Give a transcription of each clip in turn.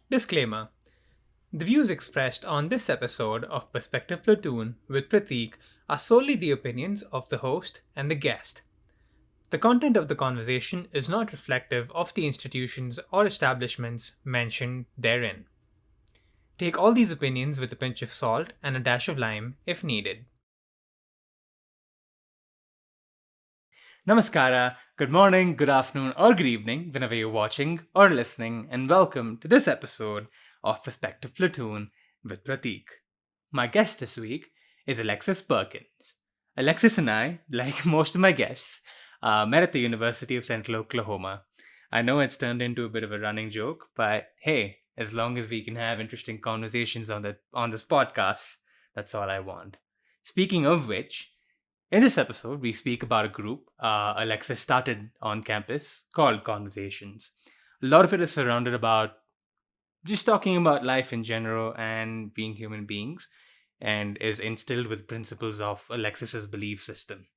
Disclaimer: the views expressed on this episode of Perspective Platoon with Prateek are solely the opinions of the host and the guest. The content of the conversation is not reflective of the institutions or establishments mentioned therein. Take all these opinions with a pinch of salt and a dash of lime if needed. Namaskara, good morning, good afternoon, or good evening, whenever you're watching or listening, and welcome to this episode of Perspective Platoon with Prateek. My guest this week is Alexis Perkins. Alexis and I, like most of my guests, met at the University of Central Oklahoma. I know it's turned into a bit of a running joke, but hey, as long as we can have interesting conversations on this podcast, that's all I want. Speaking of which, in this episode, we speak about a group Alexis started on campus called Conversations. A lot of it is surrounded about just talking about life in general and being human beings, and is instilled with principles of Alexis's belief system.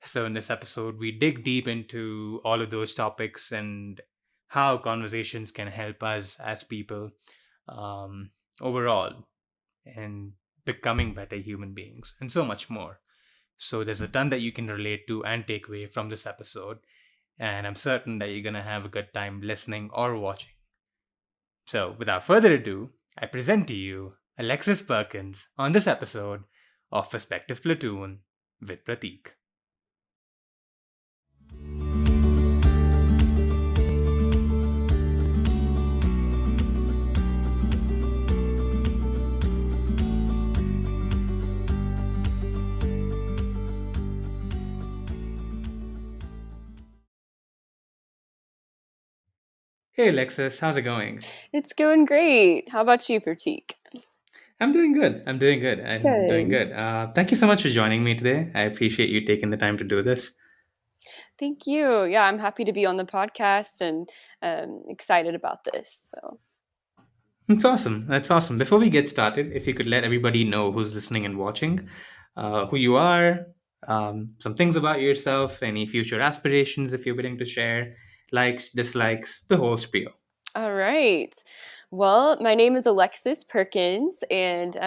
So, in this episode, we dig deep into all of those topics and how conversations can help us as people overall and becoming better human beings, and so much more. So there's a ton that you can relate to and take away from this episode. And I'm certain that you're going to have a good time listening or watching. So without further ado, I present to you Alexis Perkins on this episode of Perspective Platoon with Prateek. Hey Alexis, how's it going? It's going great. How about you, Prateek? I'm doing good. I'm doing good. I'm doing Good. good. Thank you so much for joining me today. I appreciate you taking the time to do this. Thank you. Yeah, I'm happy to be on the podcast and excited about this. So, That's awesome. That's awesome. Before we get started, if you could let everybody know who's listening and watching, who you are, some things about yourself, any future aspirations if you're willing to share, likes, dislikes, the whole spiel. all right. Well, my name is Alexis Perkins, and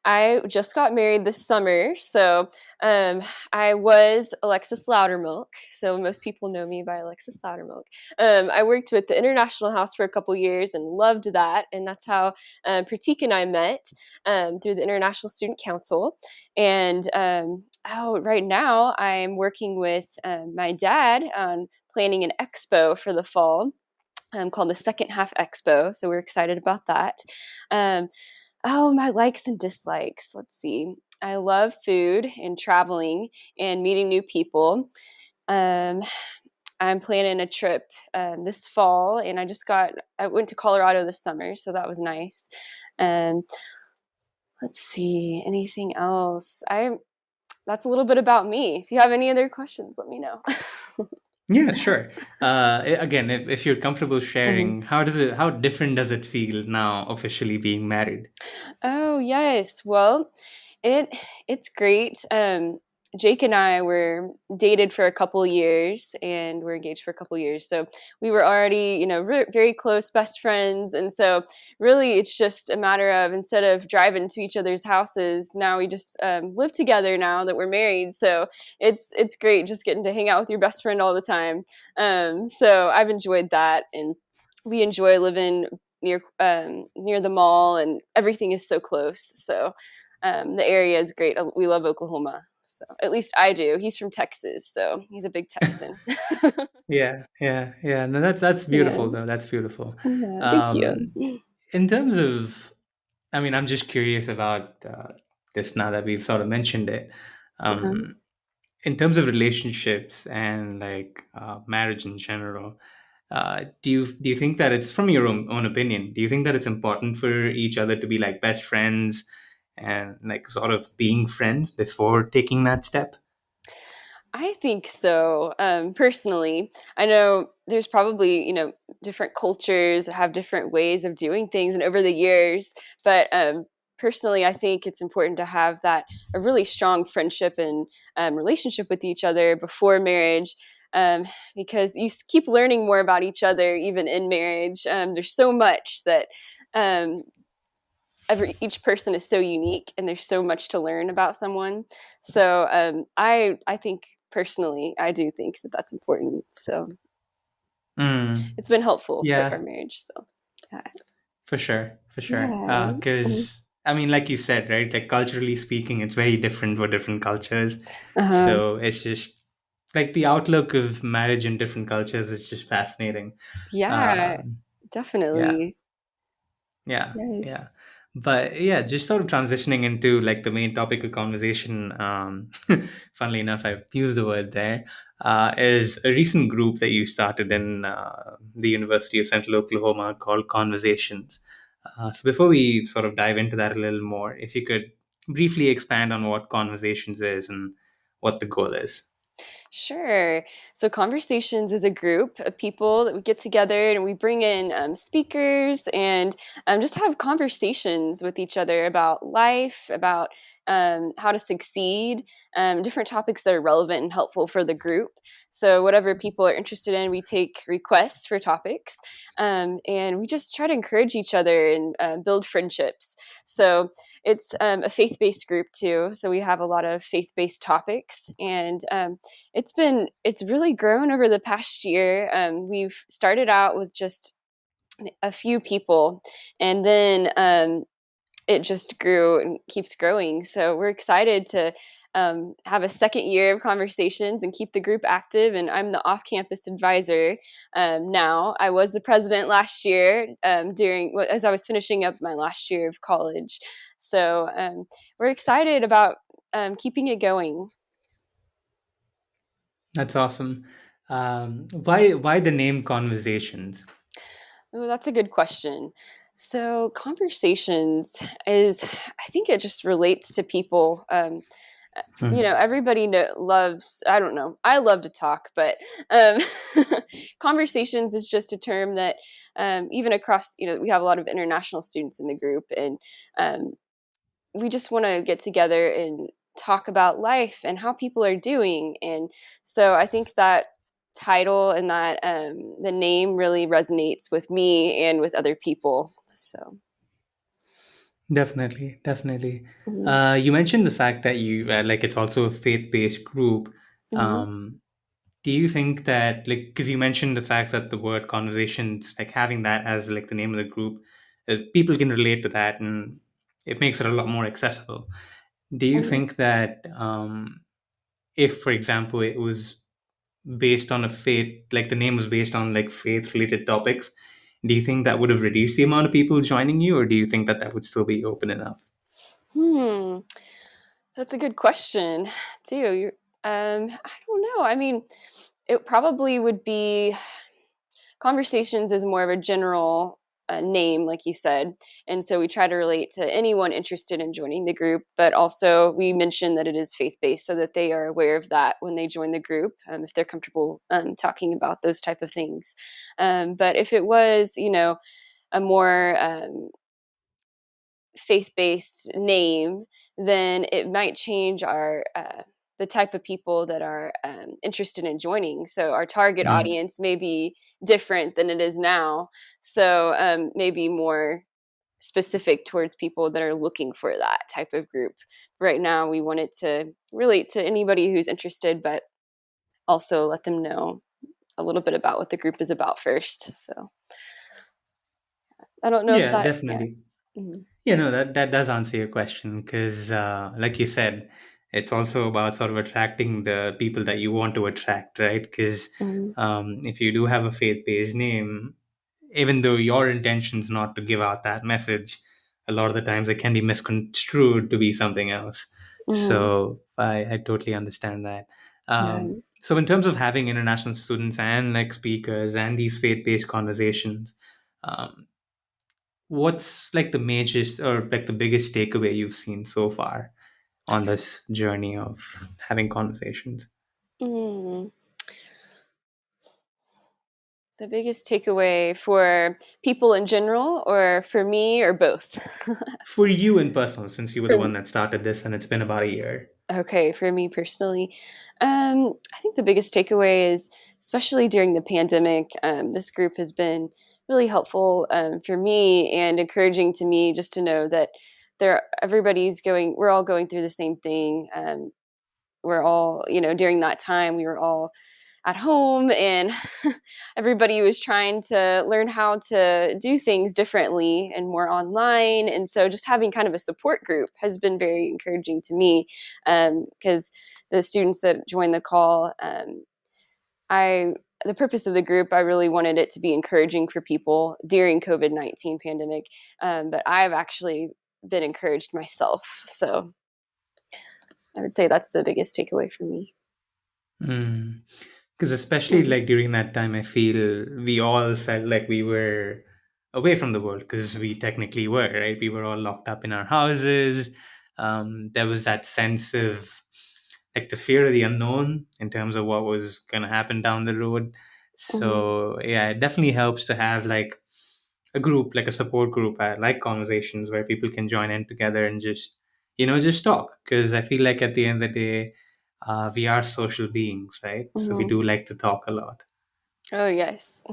I just got married this summer. So, I was Alexis Loudermilk. So, most people know me by Alexis Loudermilk. I worked with the International House for a couple years and loved that. And that's how Prateek and I met through the International Student Council. And right now, I'm working with my dad on planning an expo for the fall called the Second Half Expo. So we're excited about that. Um, my likes and dislikes. Let's see. I love food and traveling and meeting new people. Um, I'm planning a trip this fall, and I went to Colorado this summer, so that was nice. Um, let's see, anything else? That's a little bit about me. If you have any other questions, let me know. Yeah, sure. Again, if you're comfortable Mhm. sharing, how different does it feel now officially being married? Oh, yes. Well, it it's great. Jake and I were dated for a couple years and we're engaged for a couple years. So we were already, very close best friends. And so really it's just a matter of instead of driving to each other's houses, now we just live together now that we're married. So it's great just getting to hang out with your best friend all the time. So I've enjoyed that, and we enjoy living near the mall, and everything is so close. So the area is great. We love Oklahoma. So at least I do. He's from Texas, so he's a big Texan. Yeah, yeah, yeah. No, that's Yeah, beautiful though. That's beautiful. yeah. Thank Um, you. in terms of, I mean, I'm just curious about this now that we've sort of mentioned it. Uh-huh. Um, in terms of relationships and like marriage in general, do you think that it's from your own opinion? Do you think that it's important for each other to be like best friends and like sort of being friends before taking that step? I think so. Personally, I know there's probably different cultures that have different ways of doing things, and over the years, but personally, I think it's important to have that a really strong friendship and relationship with each other before marriage. because keep learning more about each other even in marriage. There's so much that um, each person is so unique, and there's so much to learn about someone. So I think personally, I do think that that's important. So Mm. it's been helpful for our Yeah, marriage. So yeah, for sure, for sure. yeah. Because I mean, like you said, right? Like culturally speaking, it's very different for different cultures. Uh-huh. So it's just like the outlook of marriage in different cultures is just fascinating. Yeah, Um, yeah, definitely. yeah, Yes. yeah. But yeah, just sort of transitioning into like the main topic of conversation. Funnily enough, I've used the word there. Is a recent group that you started in the University of Central Oklahoma called Conversations. So before we sort of dive into that a little more, if you could briefly expand on what Conversations is and what the goal is. Sure. So, Conversations is a group of people that we get together and we bring in speakers and just have conversations with each other about life, about how to succeed, different topics that are relevant and helpful for the group. So, whatever people are interested in, we take requests for topics and we just try to encourage each other and build friendships. So, it's a faith based group too. So, we have a lot of faith based topics and it's really grown over the past year. We've started out with just a few people, and then it just grew and keeps growing. So we're excited to have a second year of conversations and keep the group active. And I'm the off-campus advisor now. I was the president last year during as I was finishing up my last year of college. So we're excited about keeping it going. That's awesome. Why the name Conversations? Oh, that's a good question. So, conversations is, I think it just relates to people. Hmm. Everybody loves, I don't know, I love to talk, but um, conversations is just a term that even across, we have a lot of international students in the group, and um, we just want to get together and talk about life and how people are doing. And so I think that title and that the name really resonates with me and with other people. So Definitely, definitely. mhm, You mentioned the fact that you like it's also a faith-based group. mhm, Um, do you think that like because you mentioned the fact that the word conversations, like having that as like the name of the group, people can relate to that and it makes it a lot more accessible. Do you mhm. think that if, for example, it was based on a faith, like the name was based on like faith-related topics, do you think that would have reduced the amount of people joining you, or do you think that that would still be open enough? Hmm, that's a good question too. I don't know. I mean, it probably would be Conversations is more of a general name, like you said. And so we try to relate to anyone interested in joining the group, but also we mention that it is faith based so that they are aware of that when they join the group, if they're comfortable talking about those type of things. But if it was, a more faith-based name, then it might change our the type of people that are interested in joining. So our target Mm. audience may be different than it is now. So maybe more specific towards people that are looking for that type of group. Right now, we want it to relate to anybody who's interested, but also let them know a little bit about what the group is about first. So I don't know if Yeah, that, yeah. definitely. Mhm. No, that does answer your question because, like you said, it's also about sort of attracting the people that you want to attract, right? Because Mhm. if you do have a faith-based name, even though your intention's not to give out that message, a lot of the times it can be misconstrued to be something else. Mhm. So I totally understand that. Yeah. So in terms of having international students and like speakers and these faith-based conversations, um, what's like the major or like the biggest takeaway you've seen so far on this journey of having conversations? Mm. The biggest takeaway for people in general, or for me, or both? For you in personal, since you were the For one that started this and it's been about a year. Okay, for me personally, I think the biggest takeaway is, especially during the pandemic, this group has been really helpful for me and encouraging to me, just to know that we're all going through the same thing. We're all, during that time, we were all at home, and everybody was trying to learn how to do things differently and more online. And so just having kind of a support group has been very encouraging to me, because the students that joined the call, I the purpose of the group, I really wanted it to be encouraging for people during COVID-19 pandemic, but I've actually been encouraged myself. So I would say that's the biggest takeaway for me. Because especially like during that time, I feel we all felt like we were away from the world because we technically were, right? We were all locked up in our houses. There was that sense of like the fear of the unknown in terms of what was going to happen down the road. Mhm. So yeah, it definitely helps to have like a group, like a support group. I like conversations where people can join in together and just talk. Because I feel like at the end of the day, we are social beings, right? So we Mhm. do like to talk a lot. Oh, yes.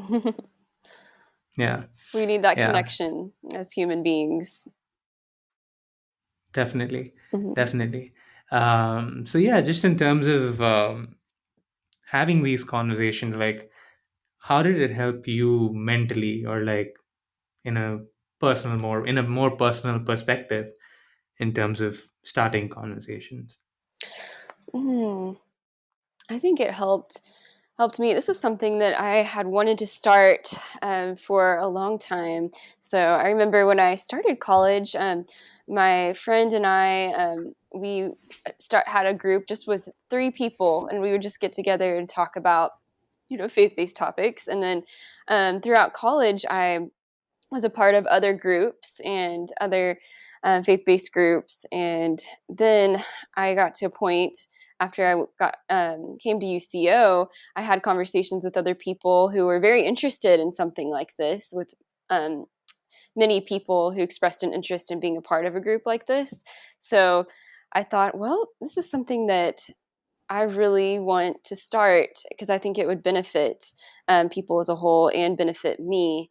Yeah, We need that yeah, connection as human beings. definitely, Mhm. definitely. So yeah, just in terms of having these conversations, like how did it help you mentally, or like in a in a more personal perspective, in terms of starting conversations? Mm, I think it helped me. This is something that I had wanted to start for a long time. So I remember when I started college, my friend and I, we had a group just with three people, and we would just get together and talk about, faith-based topics. And then throughout college, I was a part of other groups and other faith-based groups. And then I got to a point after I got came to UCO. I had conversations with other people who were very interested in something like this, with um, many people who expressed an interest in being a part of a group like this. So I thought, well, this is something that I really want to start, because I think it would benefit people as a whole and benefit me.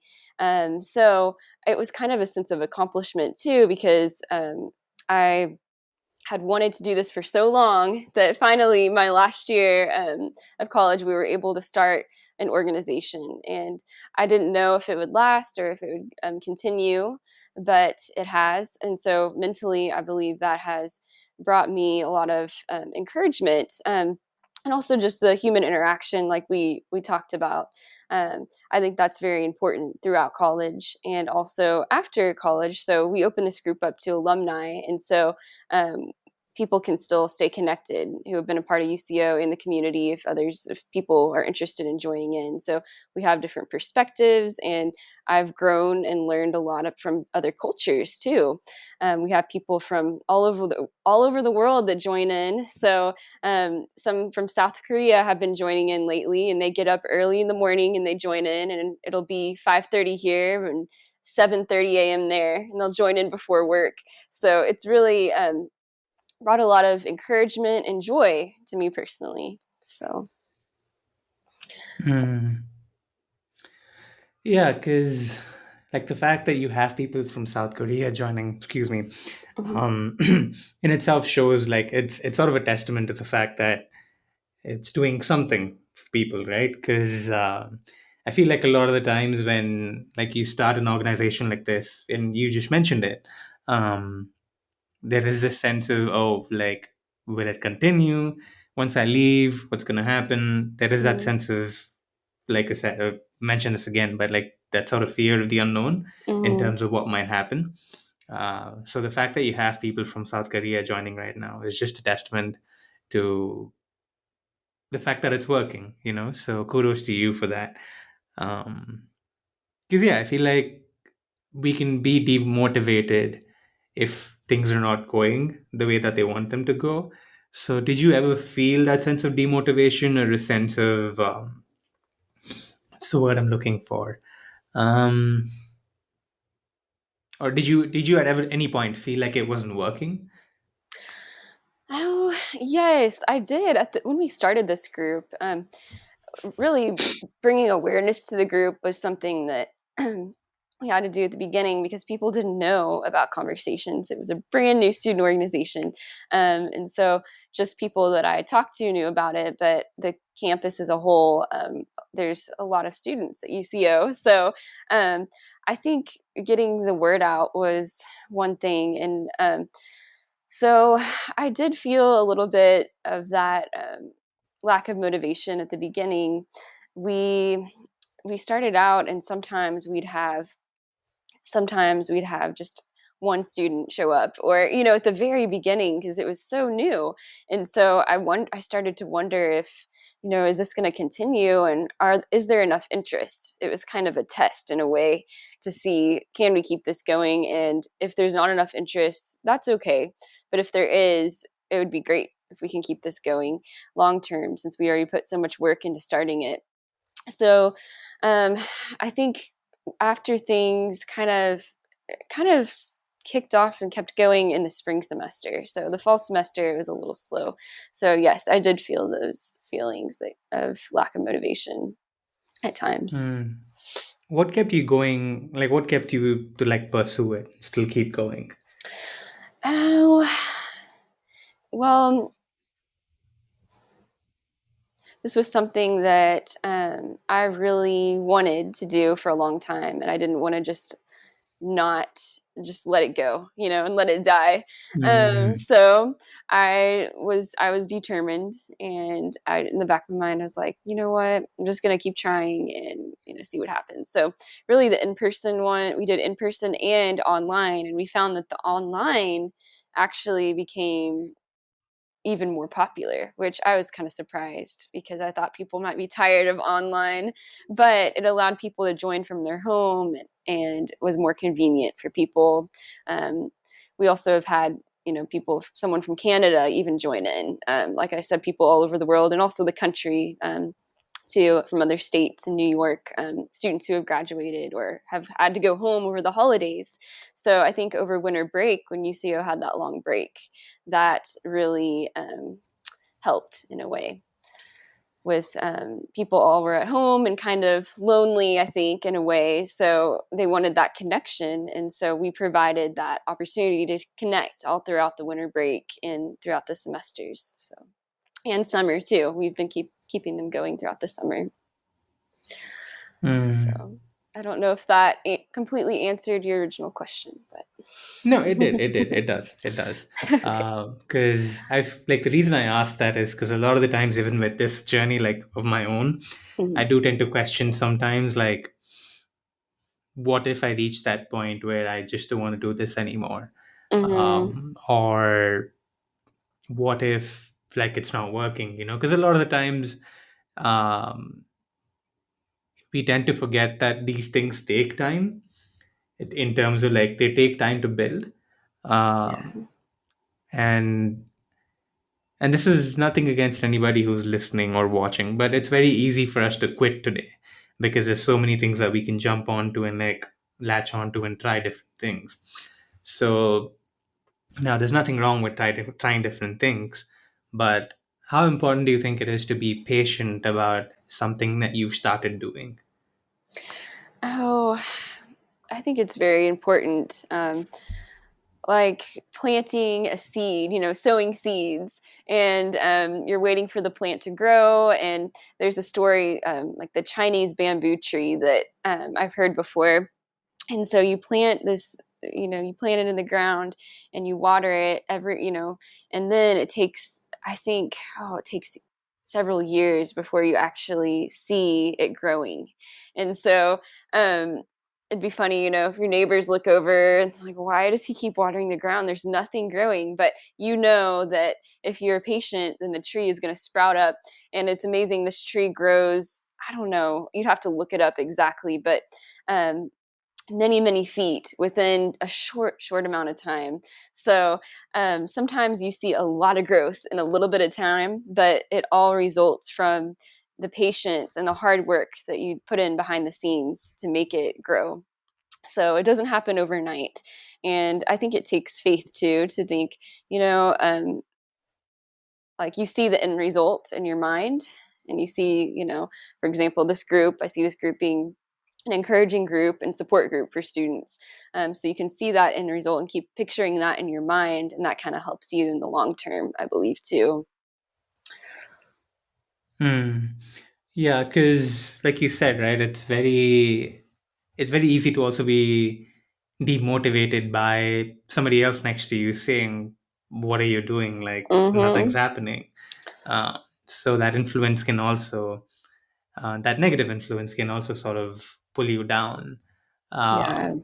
So it was kind of a sense of accomplishment too, because I had wanted to do this for so long that finally, my last year of college, we were able to start an organization. And I didn't know if it would last or if it would continue, but it has. And so mentally, I believe that has brought me a lot of encouragement. And also just the human interaction, like we talked about. I think that's very important throughout college and also after college. So we open this group up to alumni, and so um, people can still stay connected who have been a part of UCO in the community, if people are interested in joining in. So we have different perspectives, and I've grown and learned a lot from other cultures too. We have people from all over the world that join in. So some from South Korea have been joining in lately, and they get up early in the morning and they join in, and it'll be 5:30 here and 7:30 a.m. there, and they'll join in before work. So it's really brought a lot of encouragement and joy to me personally. So, Hmm. Yeah, because like the fact that you have people from South Korea joining, excuse me, mhm, um, in itself shows like it's sort of a testament to the fact that it's doing something for people, right? Because I feel like a lot of the times when like you start an organization like this, and you just mentioned it, um, there is this sense of, oh, like, will it continue once I leave? What's going to happen? There is that mhm, sense of, like I said, mention this again, but like that sort of fear of the unknown in mhm, terms of what might happen. So the fact that you have people from South Korea joining right now is just a testament to the fact that it's working. So kudos to you for that. Because yeah, I feel like we can be demotivated if things are not going the way that they want them to go. So did you ever feel that sense of demotivation, or a sense of That's the word I'm looking for. Um, or did you at ever any point feel like it wasn't working? Oh, yes, I did. When we started this group, really bringing awareness to the group was something that we had to do at the beginning because people didn't know about conversations. It was a brand new student organization. And so just people that I talked to knew about it, but the campus as a whole, there's a lot of students at UCO. So um, I think getting the word out was one thing. And so I did feel a little bit of that lack of motivation at the beginning. We we started out, and sometimes we'd have just one student show up, or at the very beginning, because it was so new. And so I started to wonder if, is this going to continue, and is there enough interest? It was kind of a test in a way to see, can we keep this going? And if there's not enough interest, that's okay. But if there is, it would be great if we can keep this going long term, since we already put so much work into starting it. So um, I think after things kind of kicked off and kept going in the spring semester. So the fall semester, it was a little slow. So yes, I did feel those feelings of lack of motivation at times. Hmm. What kept you going? Like, what kept you to like pursue it, still keep going? Oh, well, this was something that I really wanted to do for a long time, and I didn't want to not just let it go, and let it die. Mm, So I was determined, and in the back of my mind, I was like, you know what, I'm just gonna keep trying and see what happens. So really, the in-person one, we did in person and online, and we found that the online actually became even more popular, which I was kind of surprised because I thought people might be tired of online, but it allowed people to join from their home, and was more convenient for people. Um, we also have had, someone from Canada even join in. Like I said, people all over the world, and also the country. From other states in New York, students who have graduated or have had to go home over the holidays. So I think over winter break, when UCO had that long break, that really helped in a way with people all were at home and kind of lonely, I think, in a way. So they wanted that connection. And so we provided that opportunity to connect all throughout the winter break and throughout the semesters. So, and summer too. We've been keeping them going throughout the summer. mm. So I don't know if that completely answered your original question, but No, it did. It did. It does. It does. Because I've like the reason I asked that is because a lot of the times, even with this journey like of my own, I Mhm. do tend to question sometimes like, what if I reach that point where I just don't want to do this anymore? Mhm. Or what if like it's not working? Because a lot of the times, um, we tend to forget that these things take time in terms of like they take time to build. Yeah. Um, and And this is nothing against anybody who's listening or watching, but it's very easy for us to quit today because there's so many things that we can jump onto and like latch onto and try different things. So now there's nothing wrong with trying different things, but how important do you think it is to be patient about something that you've started doing? Oh, I think it's very important. Like planting a seed, sowing seeds, and you're waiting for the plant to grow. And there's a story, like the Chinese bamboo tree that I've heard before. And so you plant this, you plant it in the ground, and you water it and then it takes, I think, it takes several years before you actually see it growing. And so it'd be funny, if your neighbors look over and like, why does he keep watering the ground? There's nothing growing. But you know that if you're patient, then the tree is going to sprout up. And it's amazing. This tree grows, I don't know, you'd have to look it up exactly, but um, many feet within a short amount of time. So sometimes you see a lot of growth in a little bit of time, but it all results from the patience and the hard work that you put in behind the scenes to make it grow. So it doesn't happen overnight. And I think it takes faith too, to think, like you see the end result in your mind, and you see, for example, I see this group being an encouraging group and support group for students. So you can see that end result and keep picturing that in your mind. And that kind of helps you in the long term, I believe, too. Hmm. Yeah, because like you said, right, it's very easy to also be demotivated by somebody else next to you saying, "What are you doing? Like nothing's Mm-hmm. happening." So that influence can also, that negative influence can also sort of pull you down. Yeah.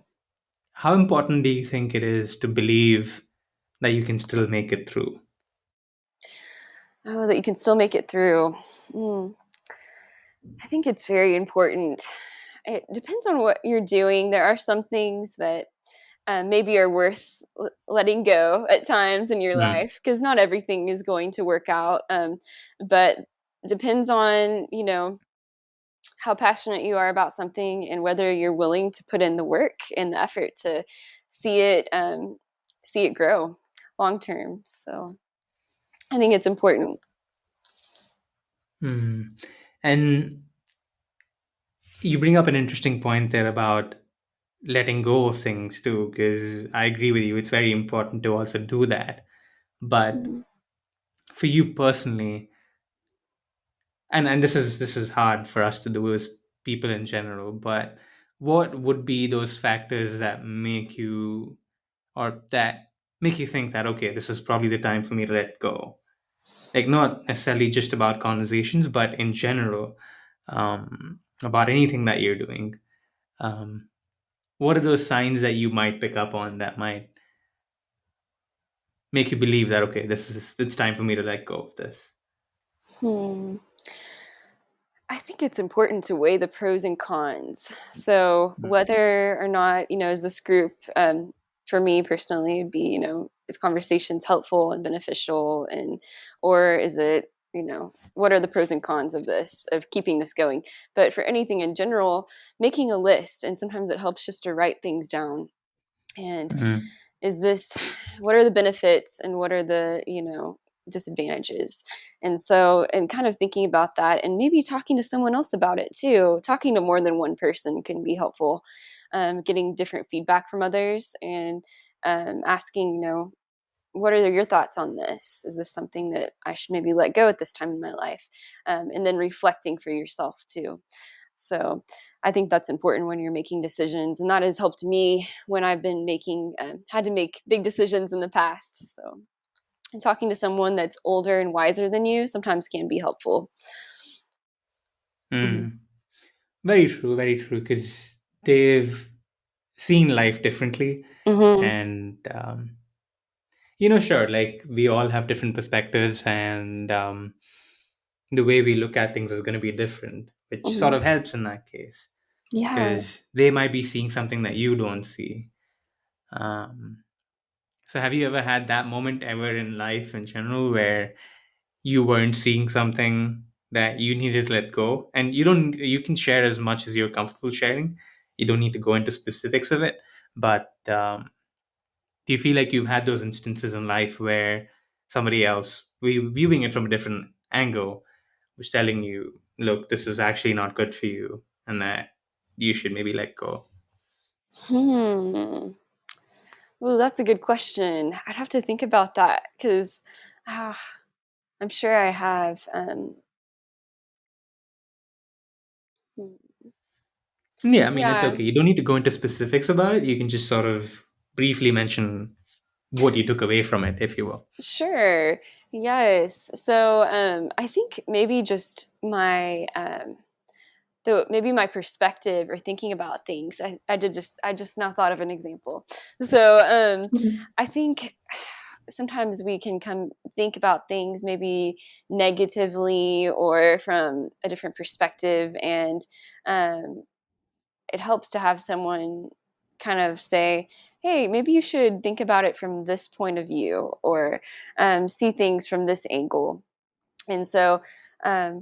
How important do you think it is to believe that you can still make it through? Oh, that you can still make it through. Mm. I think it's very important. It depends on what you're doing. There are some things that maybe are worth letting go at times in your Mm. life, because not everything is going to work out. But depends on, how passionate you are about something, and whether you're willing to put in the work and the effort to see it see it grow long term. So I think it's important. Mm. And you bring up an interesting point there about letting go of things too, because I agree with you. It's very important to also do that. But Mm. for you personally, and this is hard for us to do as people in general, but what would be those factors that make you, or that make you think that, okay, this is probably the time for me to let go? Like not necessarily just about conversations, but in general, about anything that you're doing. um, what are those signs that you might pick up on that might make you believe that, okay, it's time for me to let go of this? Hmm. I think it's important to weigh the pros and cons. So Mm. whether or not, is this group, for me personally, it'd be, is conversations helpful and beneficial, and or is it, what are the pros and cons of this, of keeping this going? But for anything in general, making a list, and sometimes it helps just to write things down. And Mm. is this, what are the benefits and what are the, disadvantages? And so, and kind of thinking about that, and maybe talking to someone else about it too. Talking to more than one person can be helpful. Getting different feedback from others, and asking, what are your thoughts on this? Is this something that I should maybe let go at this time in my life? And then reflecting for yourself too. So I think that's important when you're making decisions, and that has helped me when I've been had to make big decisions in the past. So, and talking to someone that's older and wiser than you sometimes can be helpful. Mhm. Mm. Very true, very true, because they've seen life differently. Mhm. And sure, like we all have different perspectives, and the way we look at things is going to be different, which sort Mhm. of helps in that case, Yeah. because they might be seeing something that you don't see. um, so have you ever had that moment ever in life in general where you weren't seeing something that you needed to let go? And you can share as much as you're comfortable sharing. You don't need to go into specifics of it, but do you feel like you've had those instances in life where somebody else, viewing it from a different angle, was telling you, look, this is actually not good for you, and that you should maybe let go? Hmm. Well, that's a good question. I'd have to think about that, because I'm sure I have. Hmm. Yeah, I mean, it's Yeah. okay. You don't need to go into specifics about it. You can just sort of briefly mention what you took away from it, if you will. Sure. Yes. So I think maybe just maybe my perspective or thinking about things. I just now thought of an example. So Mhm. I think sometimes we can come think about things maybe negatively or from a different perspective, and um, it helps to have someone kind of say, hey, maybe you should think about it from this point of view, or see things from this angle. And so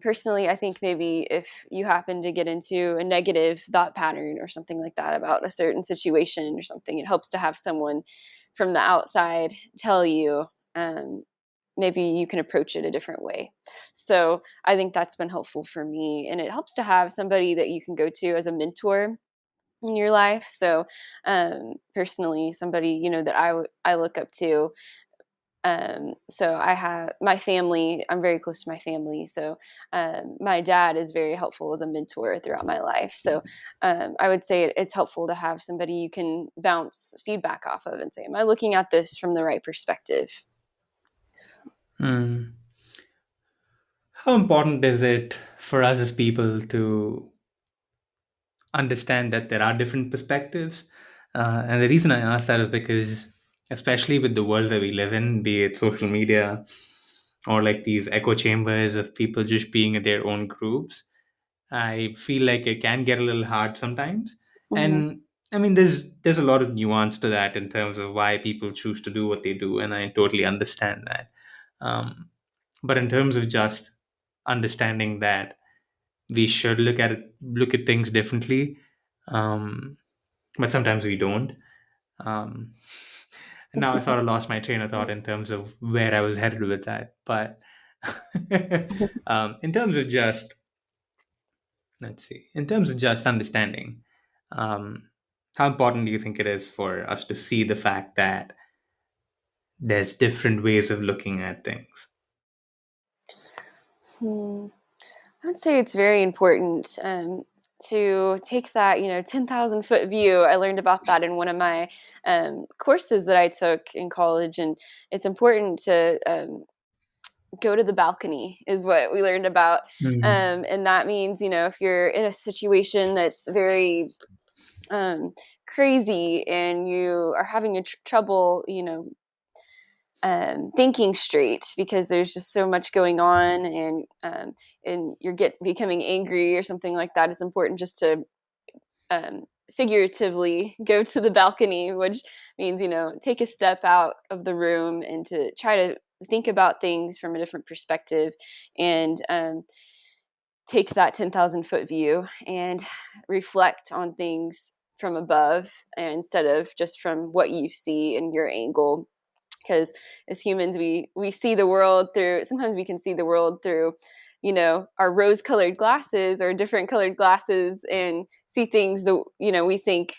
personally, I think maybe if you happen to get into a negative thought pattern or something like that about a certain situation or something, it helps to have someone from the outside tell you, maybe you can approach it a different way. So I think that's been helpful for me. And it helps to have somebody that you can go to as a mentor in your life. So personally, somebody, that I look up to. So I have my family, I'm very close to my family. So my dad is very helpful as a mentor throughout my life. So I would say it's helpful to have somebody you can bounce feedback off of and say, am I looking at this from the right perspective? Hmm. How important is it for us as people to understand that there are different perspectives? And the reason I ask that is because, especially with the world that we live in, be it social media or like these echo chambers of people just being in their own groups, I feel like it can get a little hard sometimes. Mhm. And I mean, there's a lot of nuance to that in terms of why people choose to do what they do, and I totally understand that. Um, but in terms of just understanding that we should look at things differently, um, but sometimes we don't. Um, and now I sort of lost my train of thought in terms of where I was headed with that. But in terms of just let's see, in terms of just understanding, um, how important do you think it is for us to see the fact that there's different ways of looking at things? Hmm. I would say it's very important to take that, 10,000 foot view. I learned about that in one of my courses that I took in college. And it's important to go to the balcony, is what we learned about. Mm. And that means, if you're in a situation that's very crazy and you are having trouble, thinking straight because there's just so much going on, and you're becoming angry or something like that. It's important just to um, figuratively go to the balcony, which means take a step out of the room and to try to think about things from a different perspective, and take that 10,000 foot view and reflect on things from above instead of just from what you see in your angle. Because as humans, we see the world through, sometimes we can see the world through our rose colored glasses or different colored glasses, and see things that we think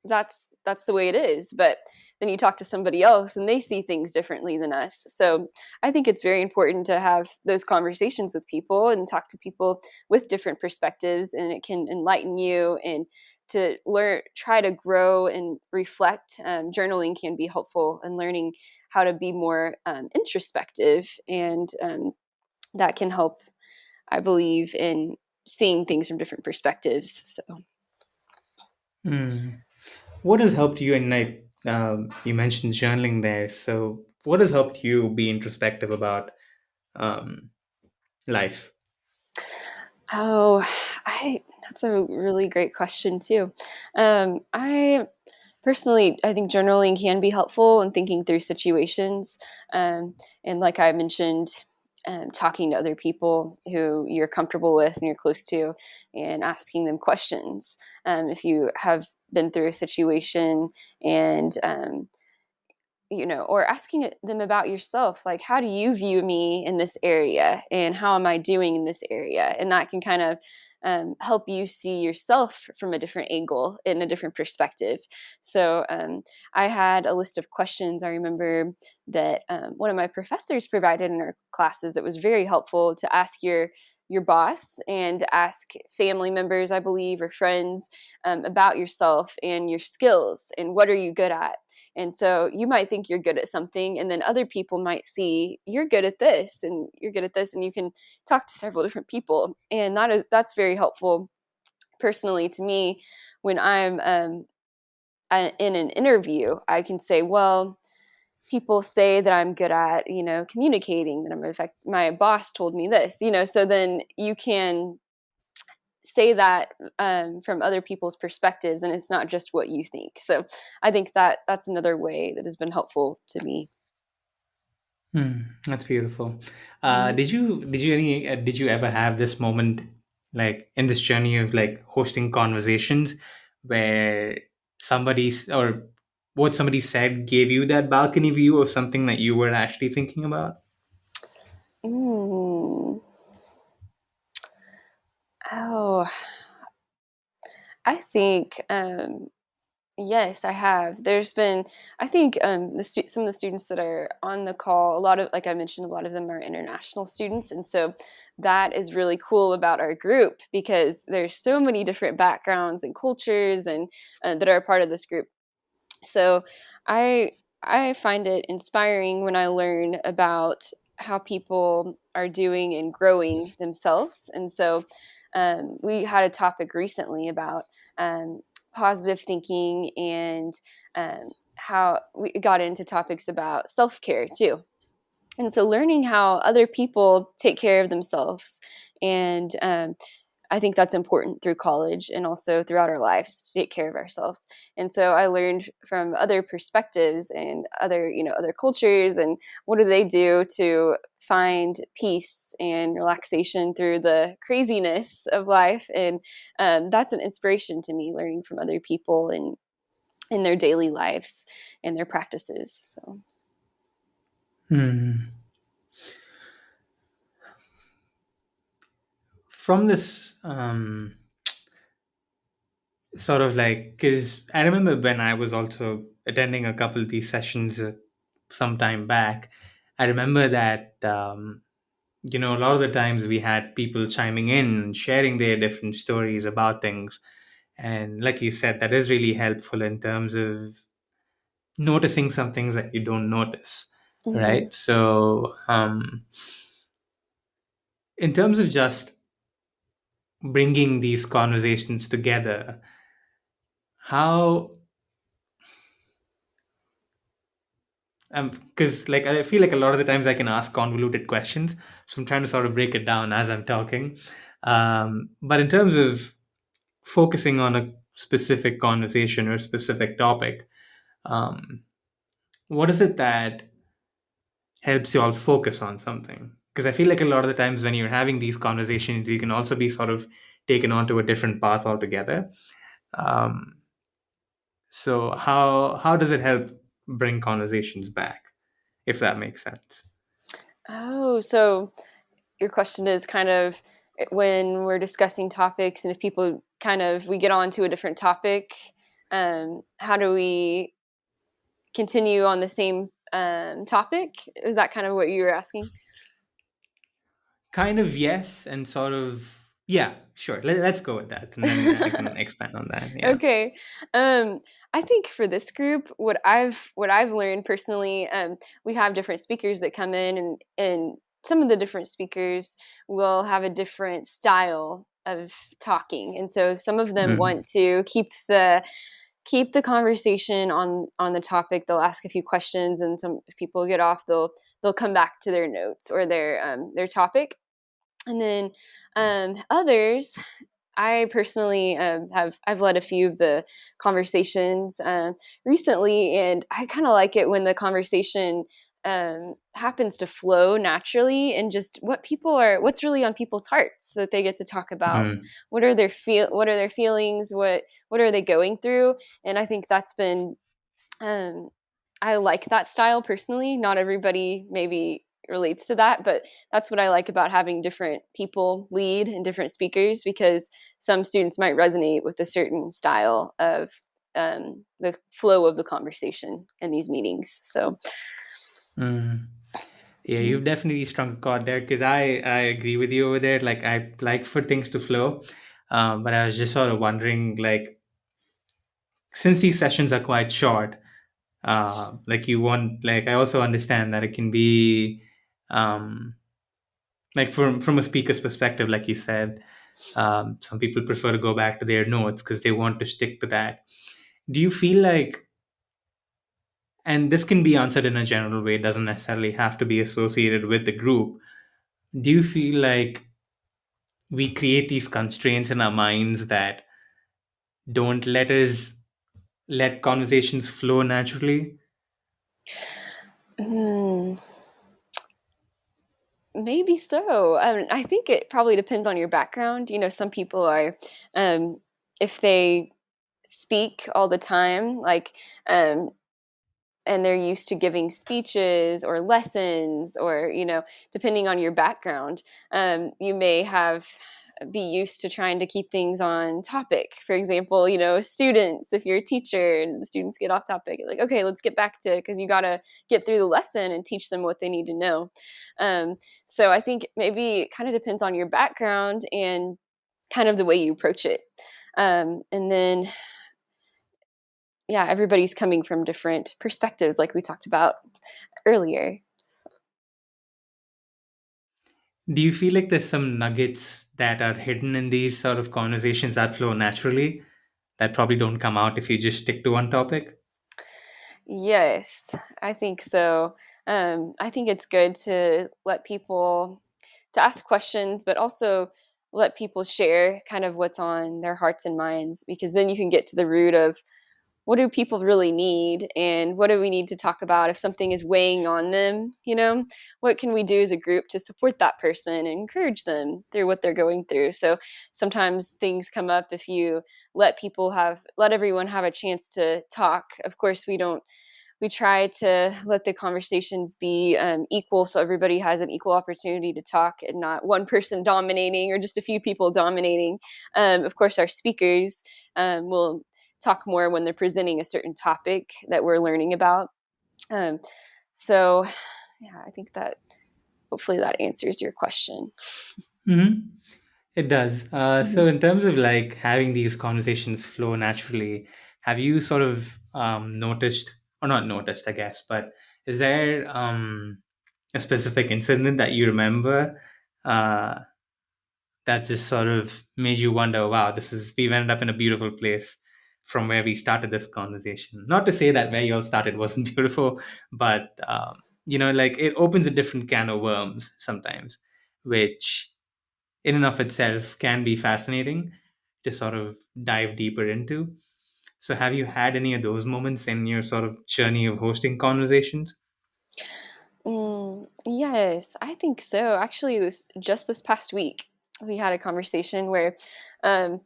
that's the way it is. But then you talk to somebody else and they see things differently than us. So I think it's very important to have those conversations with people and talk to people with different perspectives, and it can enlighten you and to learn, try to grow and reflect. Journaling can be helpful in learning how to be more introspective, and that can help, I believe, in seeing things from different perspectives. So Mm. What has helped you? And you mentioned journaling there. So, what has helped you be introspective about um, life? Oh, I that's a really great question too. I personally, I think journaling can be helpful in thinking through situations, and like I mentioned, talking to other people who you're comfortable with and you're close to, and asking them questions. If you have been through a situation, and or asking them about yourself, like, how do you view me in this area, and how am I doing in this area? And that can kind of help you see yourself from a different angle, in a different perspective. So I had a list of questions, I remember, that one of my professors provided in our classes, that was very helpful to ask your boss and ask family members, I believe, or friends, about yourself and your skills and what are you good at. And so you might think you're good at something, and then other people might see you're good at this and you're good at this, and you can talk to several different people. And that's very helpful personally to me when I'm in an interview. I can say, well, people say that I'm good at, communicating, that I'm effective. My boss told me this, so then you can say that from other people's perspectives, and it's not just what you think. So I think that that's another way that has been helpful to me. That's beautiful. Mhm. Did you ever have this moment, like in this journey of like hosting conversations, where or what somebody said gave you that balcony view of something that you were actually thinking about? Mm. Oh, I think yes, I have. There's been, I think, some of the students that are on the call. A lot of, like I mentioned, a lot of them are international students, and so that is really cool about our group because there's so many different backgrounds and cultures and that are a part of this group. So I I find it inspiring when I learn about how people are doing and growing themselves. And so we had a topic recently about um, positive thinking and how we got into topics about self care too. And so learning how other people take care of themselves and I think that's important through college and also throughout our lives to take care of ourselves. And so I learned from other perspectives and other, other cultures and what do they do to find peace and relaxation through the craziness of life. And that's an inspiration to me, learning from other people and in their daily lives and their practices. So. Hmm. From this sort of like, because I remember when I was also attending a couple of these sessions some time back, I remember that a lot of the times we had people chiming in, sharing their different stories about things. And like you said, that is really helpful in terms of noticing some things that you don't notice, Mhm. right? So, in terms of just bringing these conversations together, how, because like I feel like a lot of the times I can ask convoluted questions, so I'm trying to sort of break it down as I'm talking. But in terms of focusing on a specific conversation or a specific topic, um, what is it that helps you all focus on something? Because I feel like a lot of the times when you're having these conversations, you can also be sort of taken onto a different path altogether. Um, so how does it help bring conversations back, if that makes sense? Oh, so your question is kind of when we're discussing topics and if people kind of we get on to a different topic, how do we continue on the same topic? Is that kind of what you were asking? Kind of yes, and sort of yeah. Sure, let's go with that, and then I can expand on that. Yeah. Okay. I think for this group, what I've learned personally, we have different speakers that come in, and some of the different speakers will have a different style of talking, and so some of them Mm. want to keep the conversation on the topic. They'll ask a few questions, and some if people get off, they'll come back to their notes or their topic, and then others I personally I've led a few of the conversations recently, and I kind of like it when the conversation happens to flow naturally and just what's really on people's hearts so that they get to talk about Mm. what are their feelings, what are they going through, and I think that's been um, I like that style personally. Not everybody maybe relates to that, but that's what I like about having different people lead and different speakers because some students might resonate with a certain style of the flow of the conversation in these meetings. So, Mm. Yeah, mhm. you've definitely struck a chord there because I agree with you over there. Like I like for things to flow, but I was just sort of wondering, like, since these sessions are quite short, like you want, like I also understand that it can be, um, like from a speaker's perspective, like you said, some people prefer to go back to their notes because they want to stick to that. Do you feel like, and this can be answered in a general way, it doesn't necessarily have to be associated with the group. Do you feel like we create these constraints in our minds that don't let conversations flow naturally? Hmm. Maybe so. I think it probably depends on your background. Some people are, if they speak all the time, like, um, and they're used to giving speeches or lessons, or depending on your background, you may have be used to trying to keep things on topic. For example, students, if you're a teacher and the students get off topic, like, okay, let's get back to, because you got to get through the lesson and teach them what they need to know. So I think maybe it kind of depends on your background and kind of the way you approach it. And then, yeah, everybody's coming from different perspectives, like we talked about earlier. Do you feel like there's some nuggets that are hidden in these sort of conversations that flow naturally that probably don't come out if you just stick to one topic? Yes, I think so. I think it's good to let people to ask questions, but also let people share kind of what's on their hearts and minds, because then you can get to the root of what do people really need, and what do we need to talk about if something is weighing on them. What can we do as a group to support that person and encourage them through what they're going through? So sometimes things come up if you let everyone have a chance to talk. Of course, we try to let the conversations be equal, so everybody has an equal opportunity to talk and not one person dominating or just a few people dominating. Of course, our speakers will talk more when they're presenting a certain topic that we're learning about. Um, so, yeah, I think that hopefully that answers your question. Mm-hmm. It does. So, Mhm. in terms of like having these conversations flow naturally, have you sort of noticed, or not noticed, I guess, but is there a specific incident that you remember uh, that just sort of made you wonder, wow, we've ended up in a beautiful place from where we started this conversation? Not to say that where you all started wasn't beautiful, but like it opens a different can of worms sometimes, which in and of itself can be fascinating to sort of dive deeper into. So, have you had any of those moments in your sort of journey of hosting conversations? Yes, I think so. Actually, this past week, we had a conversation where um,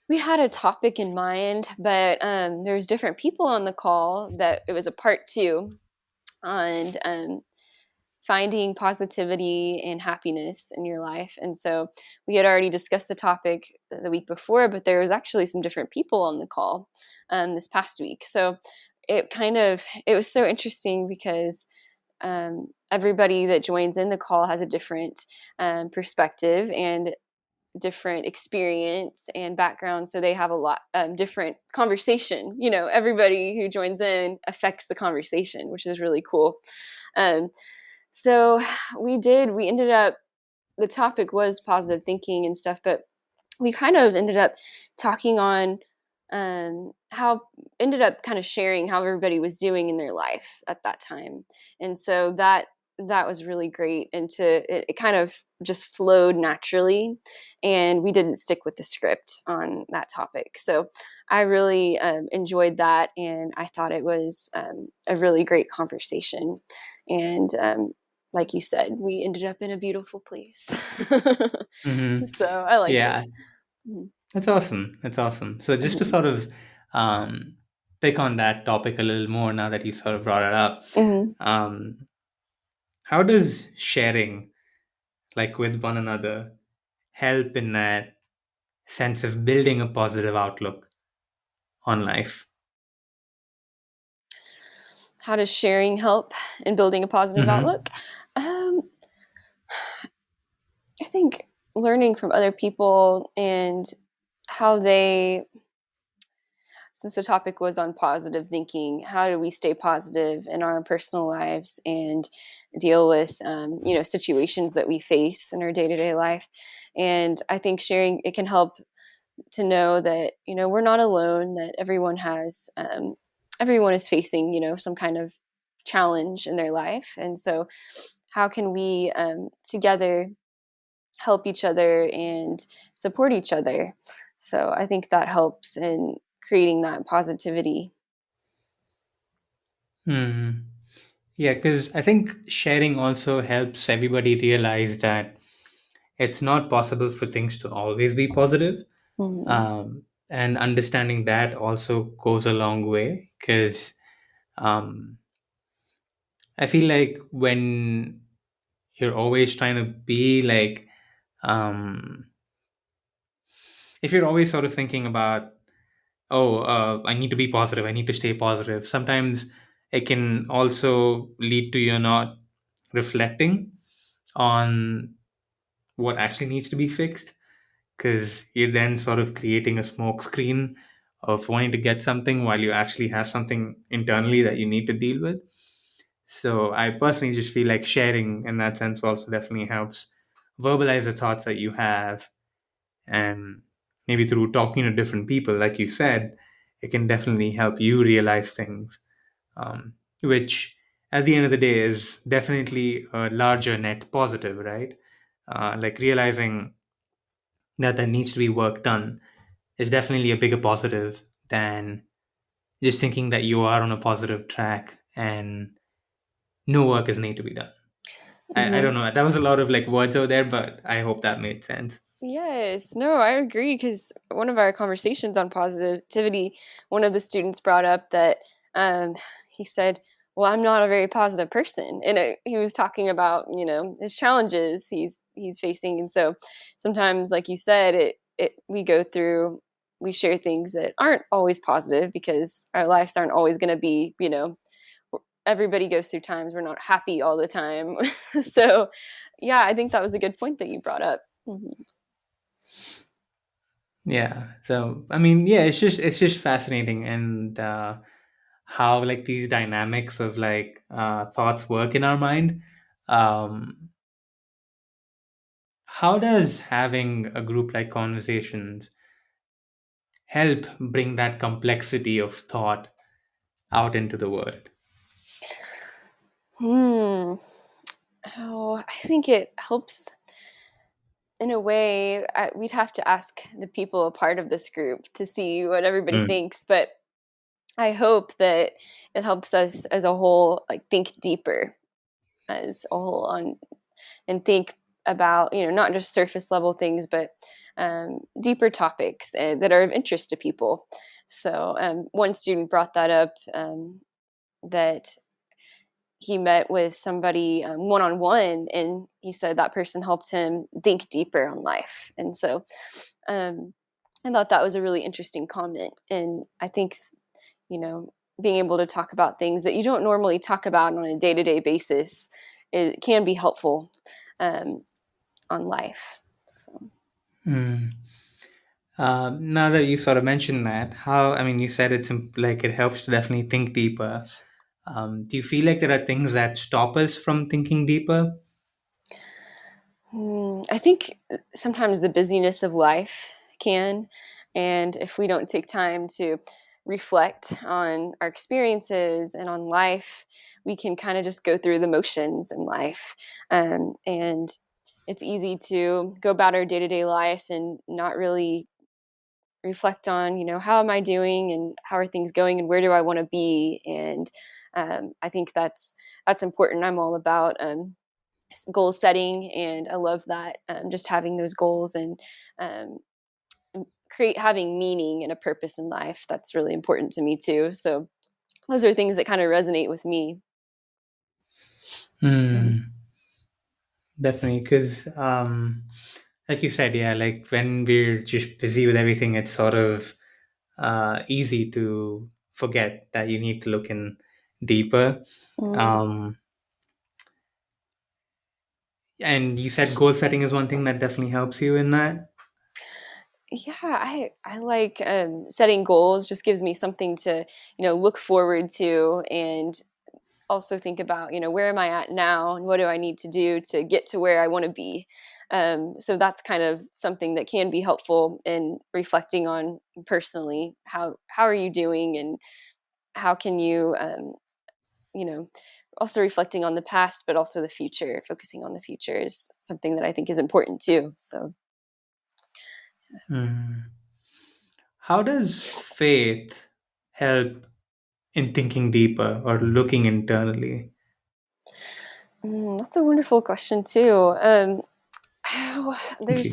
we had a topic in mind, but there was different people on the call, that it was a part two, and finding positivity and happiness in your life. And so we had already discussed the topic the week before, but there was actually some different people on the call this past week. So it was so interesting, because everybody that joins in the call has a different perspective and different experience and background, so they have a lot different conversation. Everybody who joins in affects the conversation, which is really cool. um, so we ended up, the topic was positive thinking and stuff, but we kind of ended up talking on how ended up kind of sharing how everybody was doing in their life at that time. And so that was really great, and it kind of just flowed naturally, and we didn't stick with the script on that topic. So I really enjoyed that, and I thought it was a really great conversation. And like you said, we ended up in a beautiful place. Hmm. So I liked it. Yeah, Mhm. that's awesome. That's awesome. So, just to Mhm. sort of um, pick on that topic a little more now that you sort of brought it up, Mhm. um, how does sharing, like with one another, help in that sense of building a positive outlook on life? How does sharing help in building a positive Hmm. outlook? Um, I think learning from other people and how they, since the topic was on positive thinking, how do we stay positive in our personal lives and deal with situations that we face in our day-to-day life. And I think sharing it can help to know that we're not alone, that everyone is facing some kind of challenge in their life. And so how can we together help each other and support each other? So I think that helps in creating that positivity. Hmm. Yeah, because I think sharing also helps everybody realize that it's not possible for things to always be positive. Mhm. And understanding that also goes a long way because um, I feel like when you're always trying to be like, um, if you're always sort of thinking about, oh, I need to be positive, I need to stay positive, sometimes it can also lead to you not reflecting on what actually needs to be fixed because you're then sort of creating a smoke screen of wanting to get something while you actually have something internally that you need to deal with. So I personally just feel like sharing in that sense also definitely helps verbalize the thoughts that you have, and maybe through talking to different people, like you said, it can definitely help you realize things, which at the end of the day is definitely a larger net positive, right? Like realizing that there needs to be work done is definitely a bigger positive than just thinking that you are on a positive track and no work is need to be done. I Mhm. don't know. That was a lot of like words out there, but I hope that made sense. Yes, no, I agree because one of our conversations on positivity, one of the students brought up that um, he said, "Well, I'm not a very positive person," and he was talking about his challenges he's facing, and so sometimes, like you said, it we go through we share things that aren't always positive because our lives aren't always going to be everybody goes through times we're not happy all the time, so yeah, I think that was a good point that you brought up. Mhm. Yeah. So I mean, yeah, it's just fascinating, and how like these dynamics of like thoughts work in our mind. Um, how does having a group like conversations help bring that complexity of thought out into the world? Hmm. Oh, I think it helps in a way. We'd have to ask the people a part of this group to see what everybody Mm. thinks, but I hope that it helps us as a whole, like think deeper as a whole on and think about not just surface level things, but deeper topics that are of interest to people. So one student brought that up that he met with somebody one on one, and he said that person helped him think deeper on life. And so um, I thought that was a really interesting comment. And I think, you know, being able to talk about things that you don't normally talk about on a day to day basis, it can be helpful um, on life. So. Mm. Now that you sort of mentioned that, how, I mean, you said like it helps to definitely think deeper. Do you feel like there are things that stop us from thinking deeper? I think sometimes the busyness of life can, and if we don't take time to reflect on our experiences and on life, we can kind of just go through the motions in life. And it's easy to go about our day to day life and not really reflect on, how am I doing and how are things going and where do I want to be? And I think that's important. I'm all about goal setting, and I love that, just having those goals and um, create having meaning and a purpose in life. That's really important to me too. So those are things that kind of resonate with me. Mhm. Hmm. Definitely, because like you said, yeah, like when we're just busy with everything, it's sort of easy to forget that you need to look in deeper. Mm. Um, and you said goal setting is one thing that definitely helps you in that. Yeah, I like setting goals. Just gives me something to look forward to, and also think about where am I at now and what do I need to do to get to where I want to be. So that's kind of something that can be helpful in reflecting on personally how are you doing, and how can you you know also reflecting on the past but also the future. Focusing on the future is something that I think is important too. So Hmm. How does faith help in thinking deeper or looking internally? That's a wonderful question too. Thank you.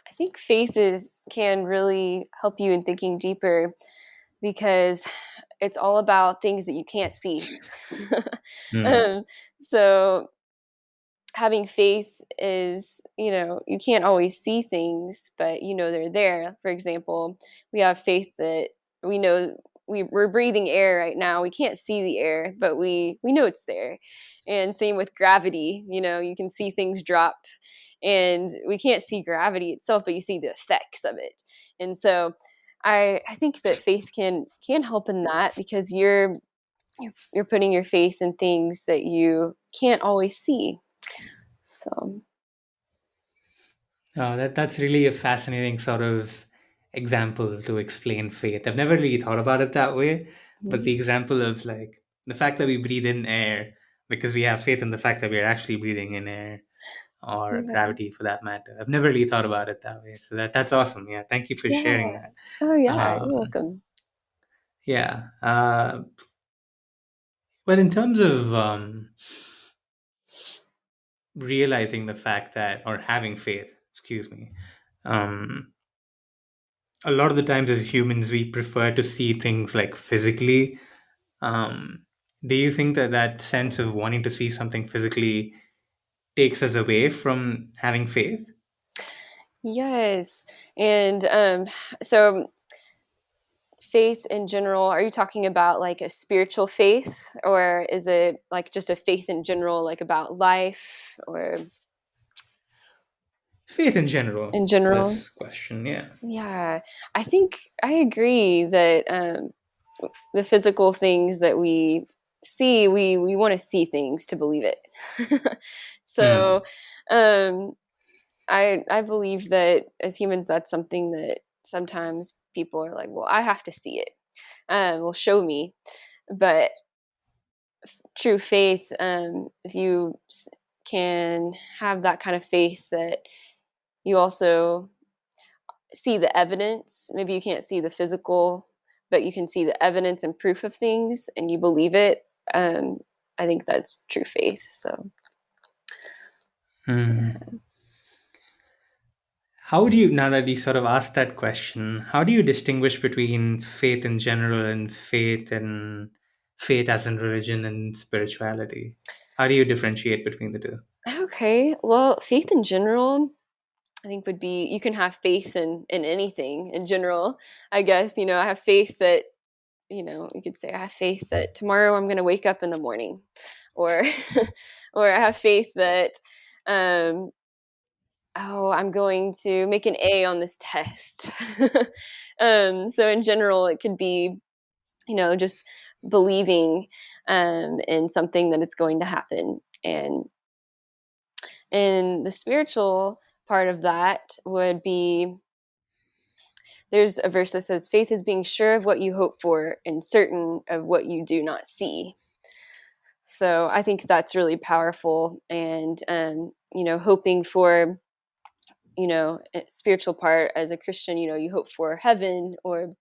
I think can really help you in thinking deeper because it's all about things that you can't see. Mm. um, so having faith is, you can't always see things, but they're there. For example, we have faith that we know we're breathing air right now. We can't see the air, but we know it's there. And same with gravity, you can see things drop and we can't see gravity itself, but you see the effects of it. And so I think that faith can help in that because you're putting your faith in things that you can't always see. So, That's really a fascinating sort of example to explain faith. I've never really thought about it that way, but mhm. the example of like the fact that we breathe in air because we have faith in the fact that we are actually breathing in air or Yeah. gravity for that matter. I've never really thought about it that way. So that's awesome. Yeah, thank you for sharing Yeah. that. Oh, yeah, you're Um, welcome. yeah. But in terms of realizing the fact that, or having faith, excuse me, um, a lot of the times as humans, we prefer to see things like physically. Um, do you think that that sense of wanting to see something physically takes us away from having faith? Yes. And so faith in general, are you talking about like a spiritual faith or is it like just a faith in general, like about life or Faith in general, in general? first question. Yeah. Yeah. I think I agree that the physical things that we see, we want to see things to believe it. Hmm. So, um, I believe that as humans, that's something that sometimes people are like, well, I have to see it. Will show me. But true faith, if you can have that kind of faith that you also see the evidence, maybe you can't see the physical, but you can see the evidence and proof of things and you believe it. Um, I think that's true faith. So, Hmm. How do you, now that you sort of asked that question, how do you distinguish between faith in general and faith as in religion and spirituality? How do you differentiate between the two? okay. Well, faith in general, I think would be you can have faith in anything in general. I guess, I have faith that, you could say I have faith that tomorrow I'm going to wake up in the morning or or I have faith that um oh, I'm going to make an A on this test. So in general it could be, just believing in something that it's going to happen. And the spiritual part of that would be there's a verse that says faith is being sure of what you hope for and certain of what you do not see. So I think that's really powerful. And hoping for a spiritual part as a Christian, you hope for heaven or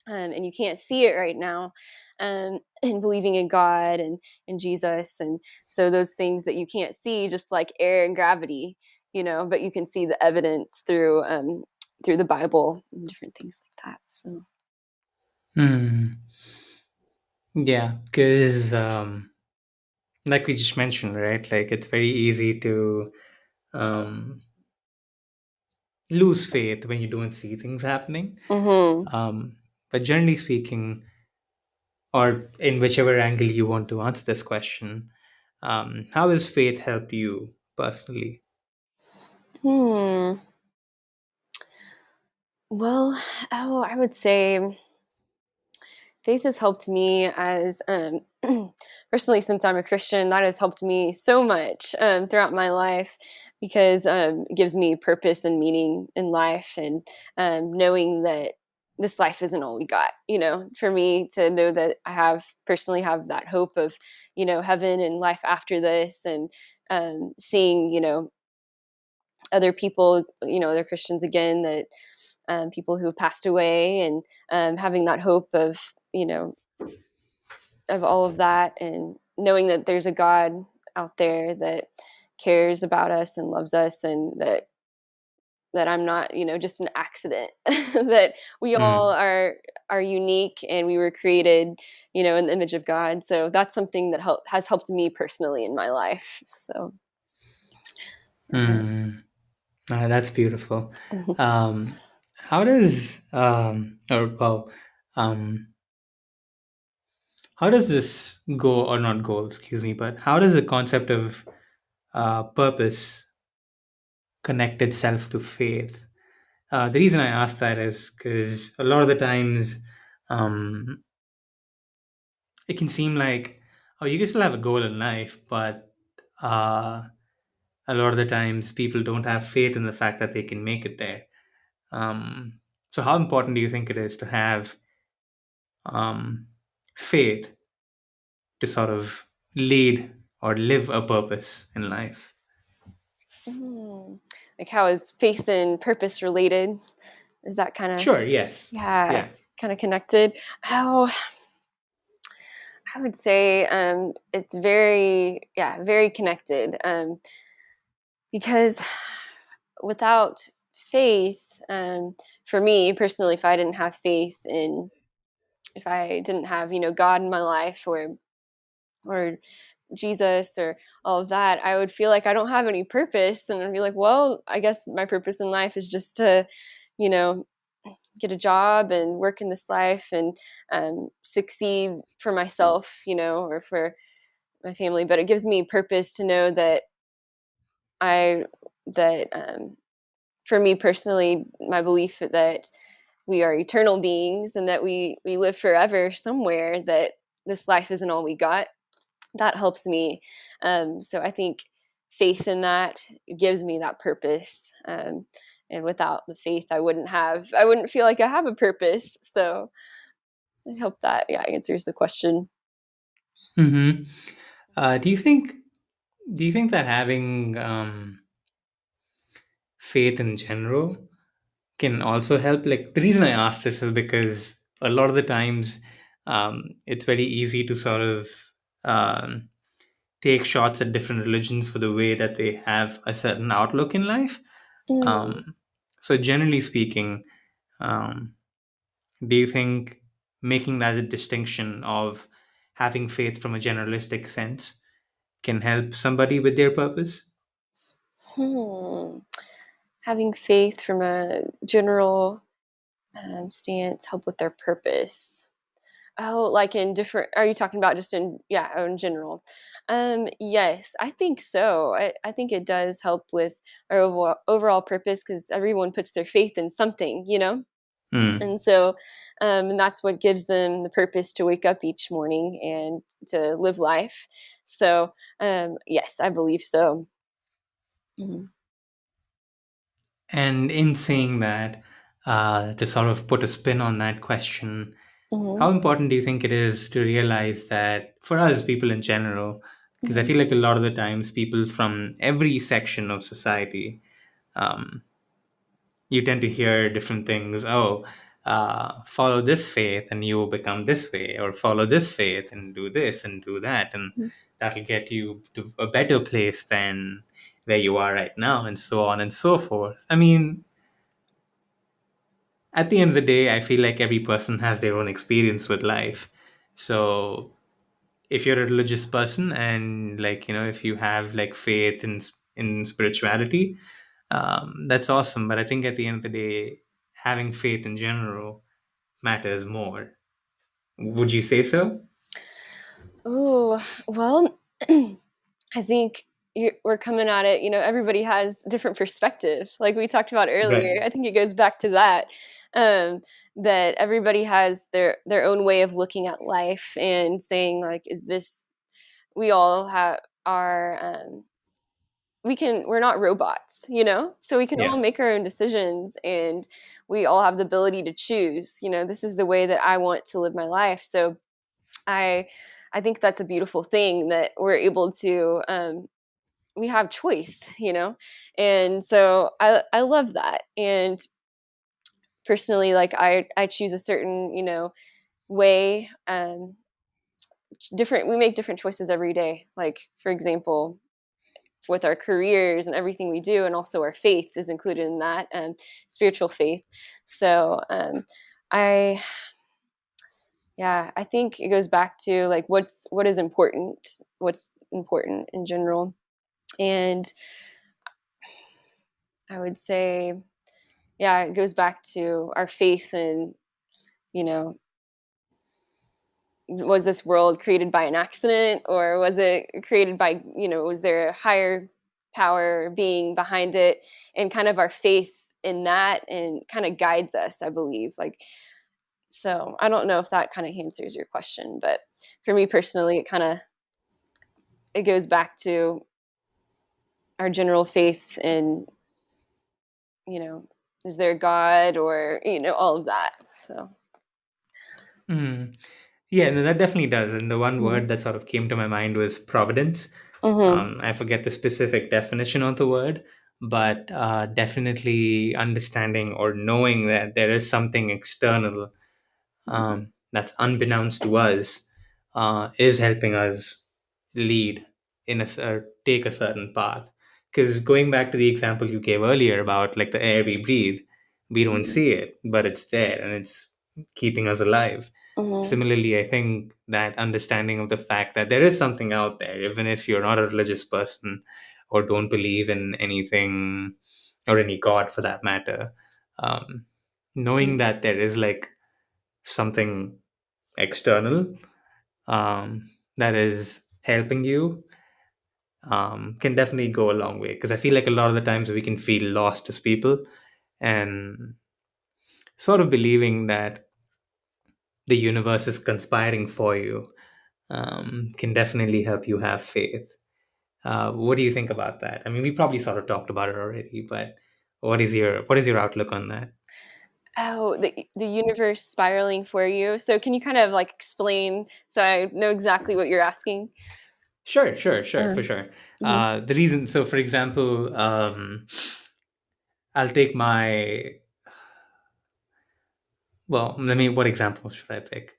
and you can't see it right now, and believing in God and Jesus, and so those things that you can't see, just like air and gravity, but you can see the evidence through the Bible and different things like that. So. Hmm. Yeah, because like we just mentioned, right? Like it's very easy to um, lose faith when you don't see things happening. Hmm. Um, but generally speaking, or in whichever angle you want to answer this question, how has faith helped you personally? Hmm. Well, oh, I would say faith has helped me as personally since I'm a Christian. That has helped me so much throughout my life because it gives me purpose and meaning in life, and knowing that this life isn't all we got. For me to know that I have personally have that hope of heaven and life after this, and seeing other people, other Christians again, that people who have passed away, and having that hope of of all of that, and knowing that there's a God out there that cares about us and loves us, and that I'm not, just an accident. That we all Mm. are unique, and we were created, in the image of God. So that's something that has helped me personally in my life. So Mm. That's beautiful. uh, How does or well, um, how does this go or not goal? Excuse me, but how does the concept of purpose connect itself to faith? The reason I ask that is because a lot of the times, um, it can seem like, oh, you can still have a goal in life, but uh, a lot of the times people don't have faith in the fact that they can make it there. Um, so, how important do you think it is to have um, faith to sort of lead or live a purpose in life? mm, like, how is faith and purpose related? Is that kind of, Sure. Yes. yeah, Yeah. kind of connected? How, I would say, it's very, yeah, very connected. Because without faith, for me personally, if I didn't have faith in, if I didn't have, God in my life, or Jesus, or all of that, I would feel like I don't have any purpose, and I'd be like, well, I guess my purpose in life is just to, you know, get a job and work in this life, and succeed for myself, or for my family. But it gives me purpose to know that I that for me personally, my belief that we are eternal beings, and that we live forever somewhere, that this life isn't all we got, that helps me. So I think faith in that gives me that purpose. And without the faith, I wouldn't feel like I have a purpose. So I hope that, yeah, answers the question. Mm-hmm. Do you think? Do you think that having faith in general can also help? Like the reason I ask this is because a lot of the times, it's very easy to sort of um, take shots at different religions for the way that they have a certain outlook in life. Mm. Um, so generally speaking, um, do you think making that a distinction of having faith from a generalistic sense can help somebody with their purpose? Hmm. Having faith from a general stance help with their purpose. Oh, like in different, are you talking about just in, yeah, oh, in general? Yes, I think so. I think it does help with our overall purpose, because everyone puts their faith in something, Hmm. And so, and that's what gives them the purpose to wake up each morning and to live life. So, yes, I believe so. Mhm. And in saying that, to sort of put a spin on that question, how Mhm. important do you think it is to realize that for us, people in general, because I Mhm. feel like a lot of the times people from every section of society, um, you tend to hear different things. Oh, follow this faith and you will become this way, or follow this faith and do this and do that, and that'll get you to a better place than where you are right now, and so on and so forth. I mean, at the end of the day, I feel like every person has their own experience with life. So if you're a religious person and like if you have like faith in spirituality, that's awesome. But I think at the end of the day, having faith in general matters more. Would you say so? Oh, well, I think we're coming at it, everybody has different perspective. Like we talked about Right. earlier, I think it goes back to that, um, that everybody has their own way of looking at life and saying, like, is this, we all have our, we're not robots, so we can all Yeah. make our own decisions, and we all have the ability to choose, this is the way that I want to live my life. So I I think that's a beautiful thing, that we're able to, we have choice, and so I love that. And personally, like I choose a certain, way, we make different choices every day. Like, for example, with our careers and everything we do, and also our faith is included in that, spiritual faith. So I I think it goes back to like what is important, what's important in general. And I would say, it goes back to our faith and, you know, was this world created by an accident, or was it created by, was there a higher power being behind it? And kind of our faith in that and kind of guides us, I believe. Like, so I don't know if that kind of answers your question, but for me personally, it goes back to our general faith in, is there a God, or, all of that. So. Mm. Yeah, no, that definitely does. And the one Mm-hmm. word that sort of came to my mind was providence. Mm-hmm. I forget the specific definition of the word, but definitely understanding or knowing that there is something external that's unbeknownst to us is helping us lead or take a certain path. Because going back to the example you gave earlier about like the air we breathe, we don't Mm-hmm. see it, but it's there and it's keeping us alive. Mm-hmm. Similarly, I think that understanding of the fact that there is something out there, even if you're not a religious person or don't believe in anything or any God for that matter, um, knowing that there is like something external that is helping you can definitely go a long way. Because I feel like a lot of the times we can feel lost as people, and sort of believing that the universe is conspiring for you can definitely help you have faith. What do you think about that? I mean, we probably sort of talked about it already, but what is your outlook on that? Oh, the universe spiraling for you. So can you kind of like explain so I know exactly what you're asking? Sure, for Uh, sure. mhm, The reason, so for example, I'll take my, well, what example should I pick?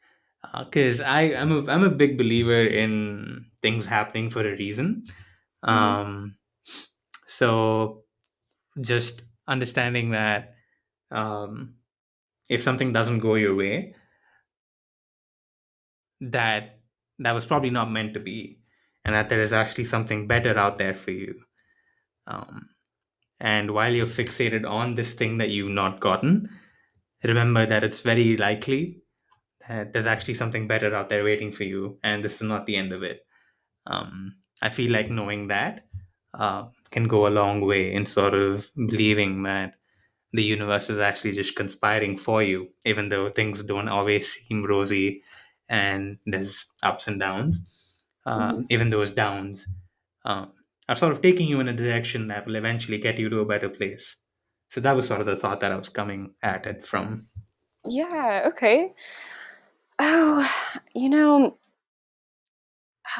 Because I'm a big believer in things happening for a reason. mhm, Um, so just understanding that um, if something doesn't go your way, that that was probably not meant to be, and that there is actually something better out there for you. Um, and while you're fixated on this thing that you've not gotten, remember that it's very likely that there's actually something better out there waiting for you, and this is not the end of it. I feel like knowing that can go a long way in sort of believing that the universe is actually just conspiring for you, even though things don't always seem rosy and there's ups and downs. mhm. Even those downs are sort of taking you in a direction that will eventually get you to a better place. So that was sort of the thought that I was coming at it from. Yeah, okay. Oh, you know,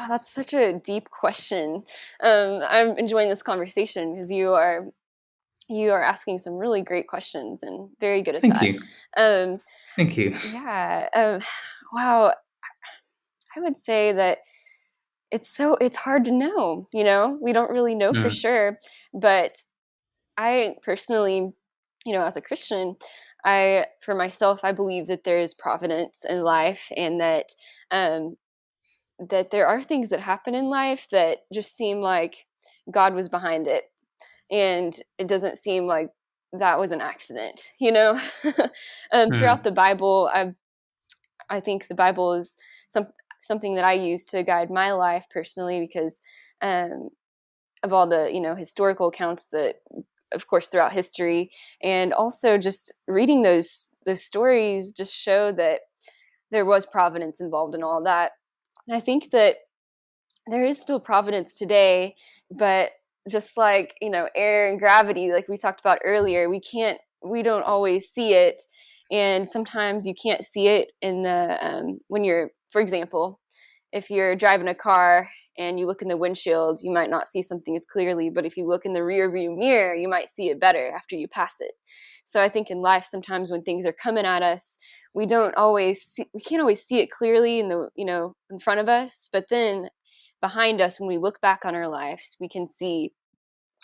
that's such a deep question. I'm enjoying this conversation because you are asking some really great questions and very good at Thank that. you. Um, Thank you. yeah. Wow. I would say that it's hard to know. We don't really know for Mm, sure, but I personally, as a Christian, for myself, I believe that there is providence in life, and um, that there are things that happen in life that just seem like God was behind it, and it doesn't seem like that was an accident. Throughout mm, the Bible, I think the Bible is some something that I use to guide my life personally because um, of all the historical accounts that of course throughout history, and also just reading those stories just show that there was providence involved in all that. And I think that there is still providence today, but just like air and gravity, like we talked about earlier, we don't always see it. And sometimes you can't see it in the when you're, for example, if you're driving a car and you look in the windshield, you might not see something as clearly, but if you look in the rear view mirror, you might see it better after you pass it. So I think in life, sometimes when things are coming at us, we don't always see, we can't always see it clearly in the, in front of us, but then behind us, when we look back on our lives, we can see,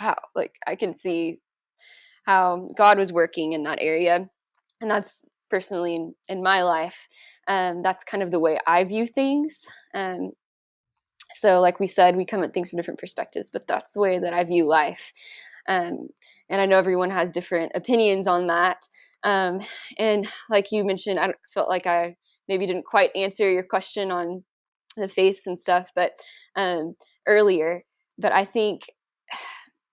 wow, like I can see how God was working in that area. And that's personally in my life. That's kind of the way I view things. So, like we said, we come at things from different perspectives, but that's the way that I view life. And I know everyone has different opinions on that. Um, and like you mentioned, I felt like I maybe didn't quite answer your question on the faiths and stuff, but earlier. But I think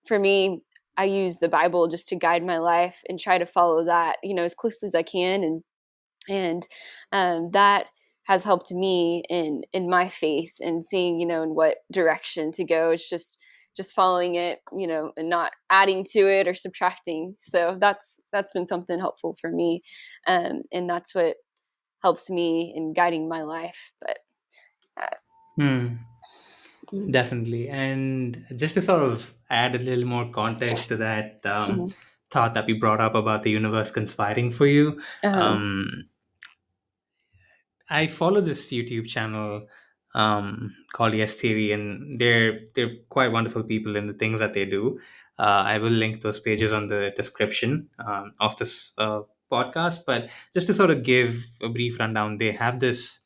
for me, I use the Bible just to guide my life and try to follow that, as close as I can, and that has helped me in my faith and seeing, in what direction to go. It's just following it, and not adding to it or subtracting. So that's been something helpful for me, and that's what helps me in guiding my life. But Hmm. mm, Definitely. And just to sort of add a little more context to that mhm. thought that we brought up about the universe conspiring for you, Uh-huh. um, I follow this YouTube channel called Yes Theory, and they're quite wonderful people in the things that they do. I will link those pages on the description of this podcast. But just to sort of give a brief rundown, they have this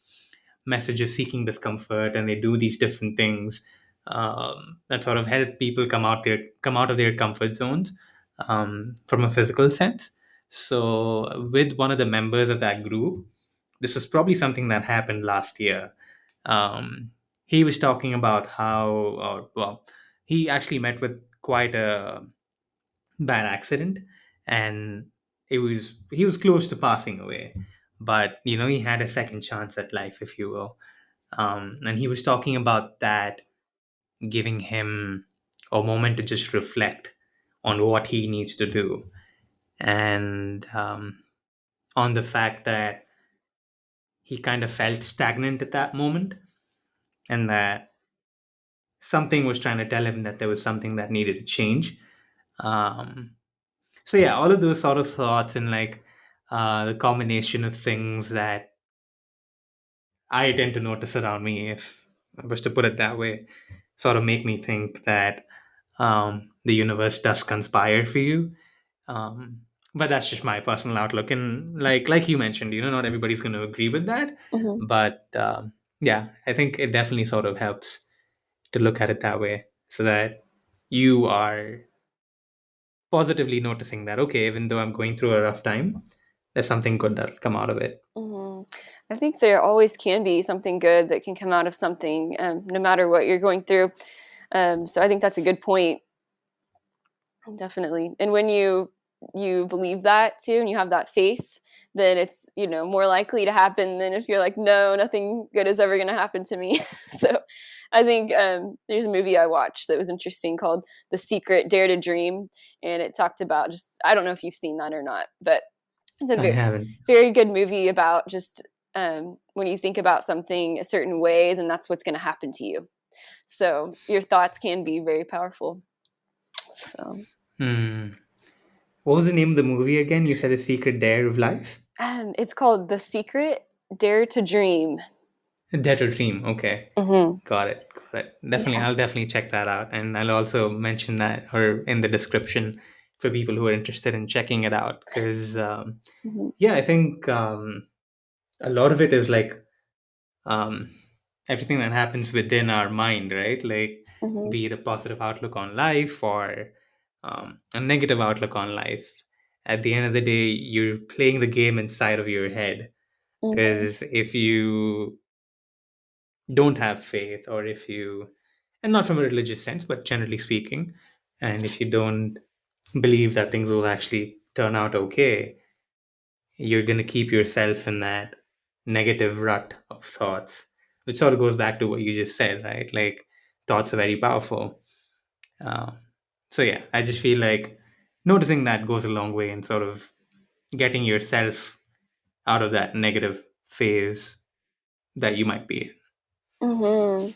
message of seeking discomfort, and they do these different things that sort of help people come out of their comfort zones from a physical sense. So, with one of the members of that group, this was probably something that happened last year. Um, he was talking about how, well, he actually met with quite a bad accident, and he was close to passing away, but he had a second chance at life, if you will. And he was talking about that giving him a moment to just reflect on what he needs to do, and on the fact that he kind of felt stagnant at that moment, and that something was trying to tell him that there was something that needed to change. Um, so yeah, all of those sort of thoughts, and like the combination of things that I tend to notice around me, if I was to put it that way, sort of make me think that the universe does conspire for you. Um, but that's just my personal outlook, and like you mentioned, not everybody's going to agree with that. Mhm. But yeah, I think it definitely sort of helps to look at it that way, so that you are positively noticing that, okay, even though I'm going through a rough time, there's something good that'll come out of it. Mhm. I think there always can be something good that can come out of something, no matter what you're going through. So I think that's a good point, definitely. And when you believe that too, and you have that faith, then it's more likely to happen than if you're like, no, nothing good is ever going to happen to me. So I think there's a movie I watched that was interesting called The Secret, Dare to Dream, and it talked about, just I don't know if you've seen that or not, but it's a I haven't. very good movie about just when you think about something a certain way, then that's what's going to happen to you. So your thoughts can be very powerful. So Hmm. What was the name of the movie again? You said A Secret Dare of Life? it's called The Secret, Dare to Dream. Dare to Dream. Okay. Hmm. Got it. Got it. Definitely. Yeah. I'll definitely check that out. And I'll also mention that or in the description for people who are interested in checking it out. Because, Hmm. yeah, I think a lot of it is like um, everything that happens within our mind, right? Like, Hmm. be it a positive outlook on life or a negative outlook on life. At the end of the day, you're playing the game inside of your head. Hmm. Because if you don't have faith, or if you, and not from a religious sense, but generally speaking, and if you don't believe that things will actually turn out okay, you're going to keep yourself in that negative rut of thoughts, which sort of goes back to what you just said, right? Like, thoughts are very powerful. Uh, so, yeah, I just feel like noticing that goes a long way in sort of getting yourself out of that negative phase that you might be in. Hmm.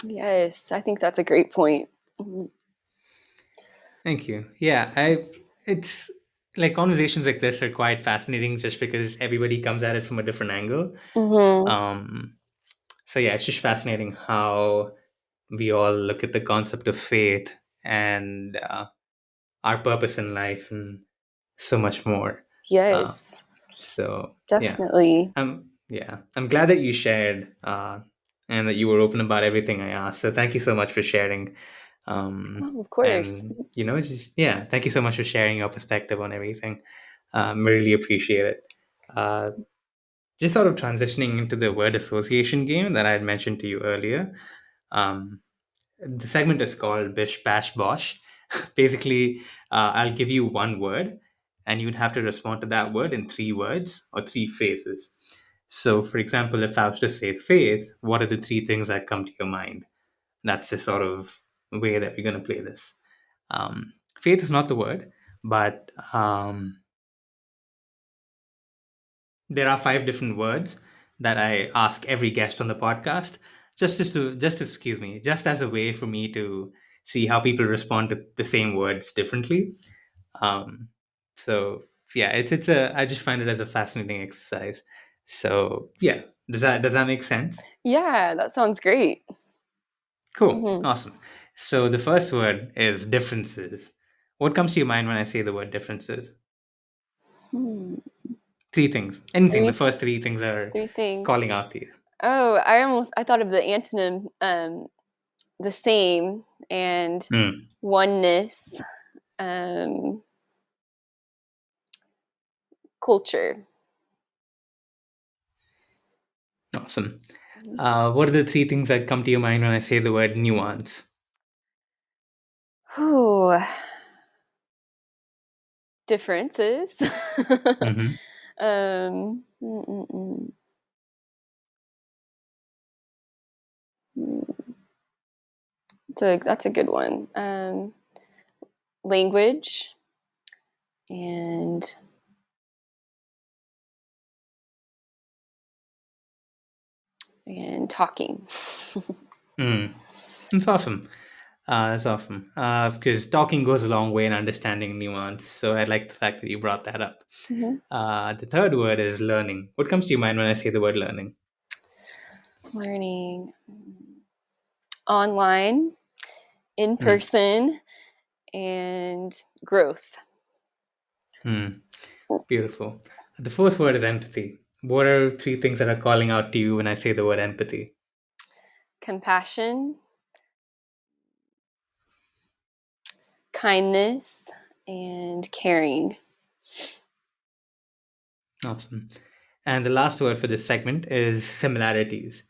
Yes, I think that's a great point. Mhm. Thank you. Yeah, I it's like conversations like this are quite fascinating just because everybody comes at it from a different angle. Mm-hmm. Um, so yeah, it's just fascinating how we all look at the concept of faith and our purpose in life and so much more. Uh, Yes, so yeah, definitely. I'm glad that you shared and that you were open about everything I asked. So thank you so much for sharing. Oh, of course. And just yeah, thank you so much for sharing your perspective on everything. Really appreciate it. Uh, just sort of transitioning into the word association game that I had mentioned to you earlier. Um, the segment is called Bish Bash Bosh. Basically, I'll give you one word, and you'd have to respond to that word in three words or three phrases. So, for example, if I was to say faith, what are the three things that come to your mind? That's the sort of way that we're going to play this. Faith is not the word, but there are five different words that I ask every guest on the podcast, just as a way for me to see how people respond to the same words differently. Um, so yeah, it's a I just find it as a fascinating exercise. So yeah, does that make sense? Yeah, that sounds great. Cool, Mm-hmm. awesome. So the first word is differences. What comes to your mind when I say the word differences? Hmm. Three things. Anything. The Three first three things that are three things. calling out to you. Oh, I thought of the antonym, the same and Hmm. oneness, um, culture. Awesome. What are the three things that come to your mind when I say the word nuance? Ooh, differences. Mm-hmm. um, mm, mm, mm. Mm, that's a good one. Language and talking. Mm. That's awesome. That's awesome. Because talking goes a long way in understanding nuance. So I like the fact that you brought that up. Mhm. The third word is learning. What comes to your mind when I say the word learning? Learning online, in Mm. person, and growth. Mm. Beautiful. The fourth word is empathy. What are three things that are calling out to you when I say the word empathy? Compassion, kindness, and caring. Awesome. And the last word for this segment is similarities.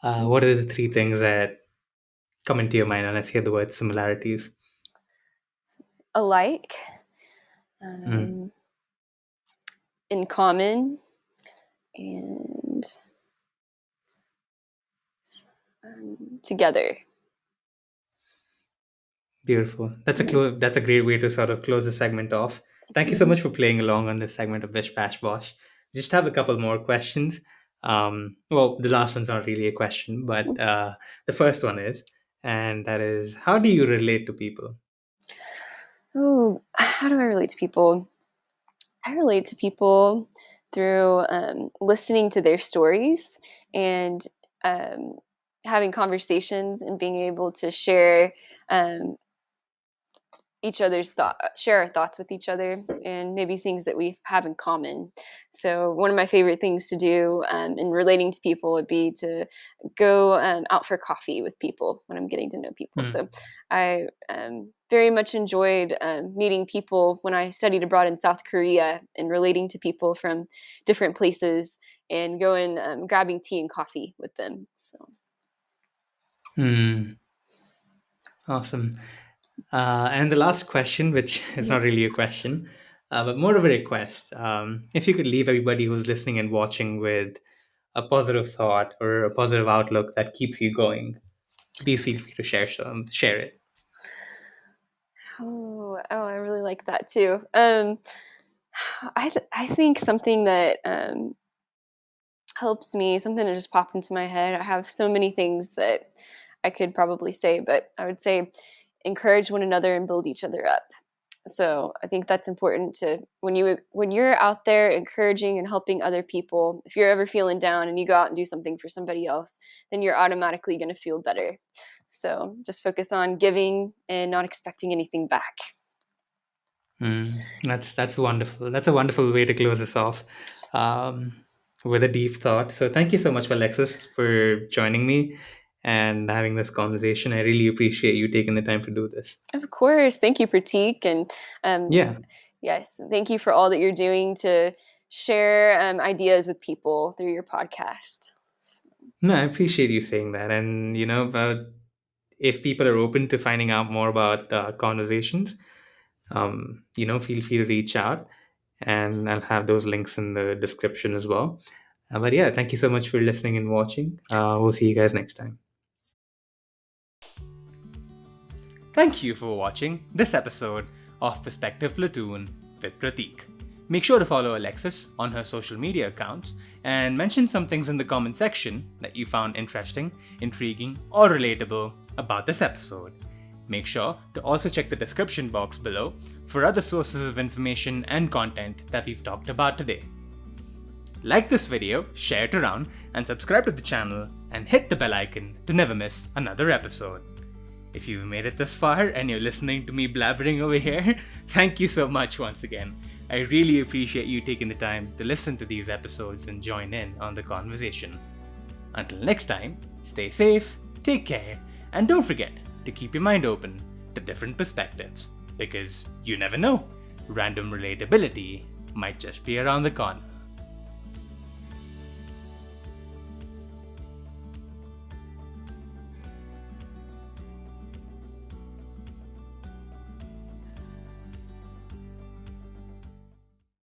What are the three things that come into your mind when I hear the word similarities? Alike, Mm. um, in common, and together. Beautiful. Mhm. That's a great way to sort of close the segment off. Thank you so Mhm. much for playing along on this segment of Bish Bash Bosh. Just have a couple more questions. Well, the last one's not really a question, but the first one is, and that is, how do you relate to people? Ooh, how do I relate to people? I relate to people through listening to their stories and um, having conversations and being able to share um, each other's share our thoughts with each other, and maybe things that we have in common. So one of my favorite things to do in relating to people would be to go out for coffee with people when I'm getting to know people. Hmm. So I very much enjoyed meeting people when I studied abroad in South Korea and relating to people from different places and going grabbing tea and coffee with them. So Hmm. Awesome. And the last question, which is not really a question, but more of a request. If you could leave everybody who's listening and watching with a positive thought or a positive outlook that keeps you going, please feel free to share it. I really like that too. I think something that helps me, something that just popped into my head. I have so many things that I could probably say, but I would say encourage one another and build each other up. So I think that's important to when you're out there encouraging and helping other people. If you're ever feeling down and you go out and do something for somebody else, then you're automatically going to feel better. So just focus on giving and not expecting anything back. That's wonderful. That's a wonderful way to close this off, with a deep thought. So thank you so much, Alexis, for joining me and having this conversation. I really appreciate you taking the time to do this. Of course. Thank you, Prateek. And Yeah. yes, thank you for all that you're doing to share ideas with people through your podcast. No, I appreciate you saying that. And, if people are open to finding out more about conversations, feel free to reach out, and I'll have those links in the description as well. But yeah, thank you so much for listening and watching. We'll see you guys next time. Thank you for watching this episode of Perspective Platoon with Prateek. Make sure to follow Alexis on her social media accounts and mention some things in the comment section that you found interesting, intriguing, or relatable about this episode. Make sure to also check the description box below for other sources of information and content that we've talked about today. Like this video, share it around, and subscribe to the channel and hit the bell icon to never miss another episode. If you've made it this far and you're listening to me blabbering over here, thank you so much once again. I really appreciate you taking the time to listen to these episodes and join in on the conversation. Until next time, stay safe, take care, and don't forget to keep your mind open to different perspectives, because you never know, random relatability might just be around the corner.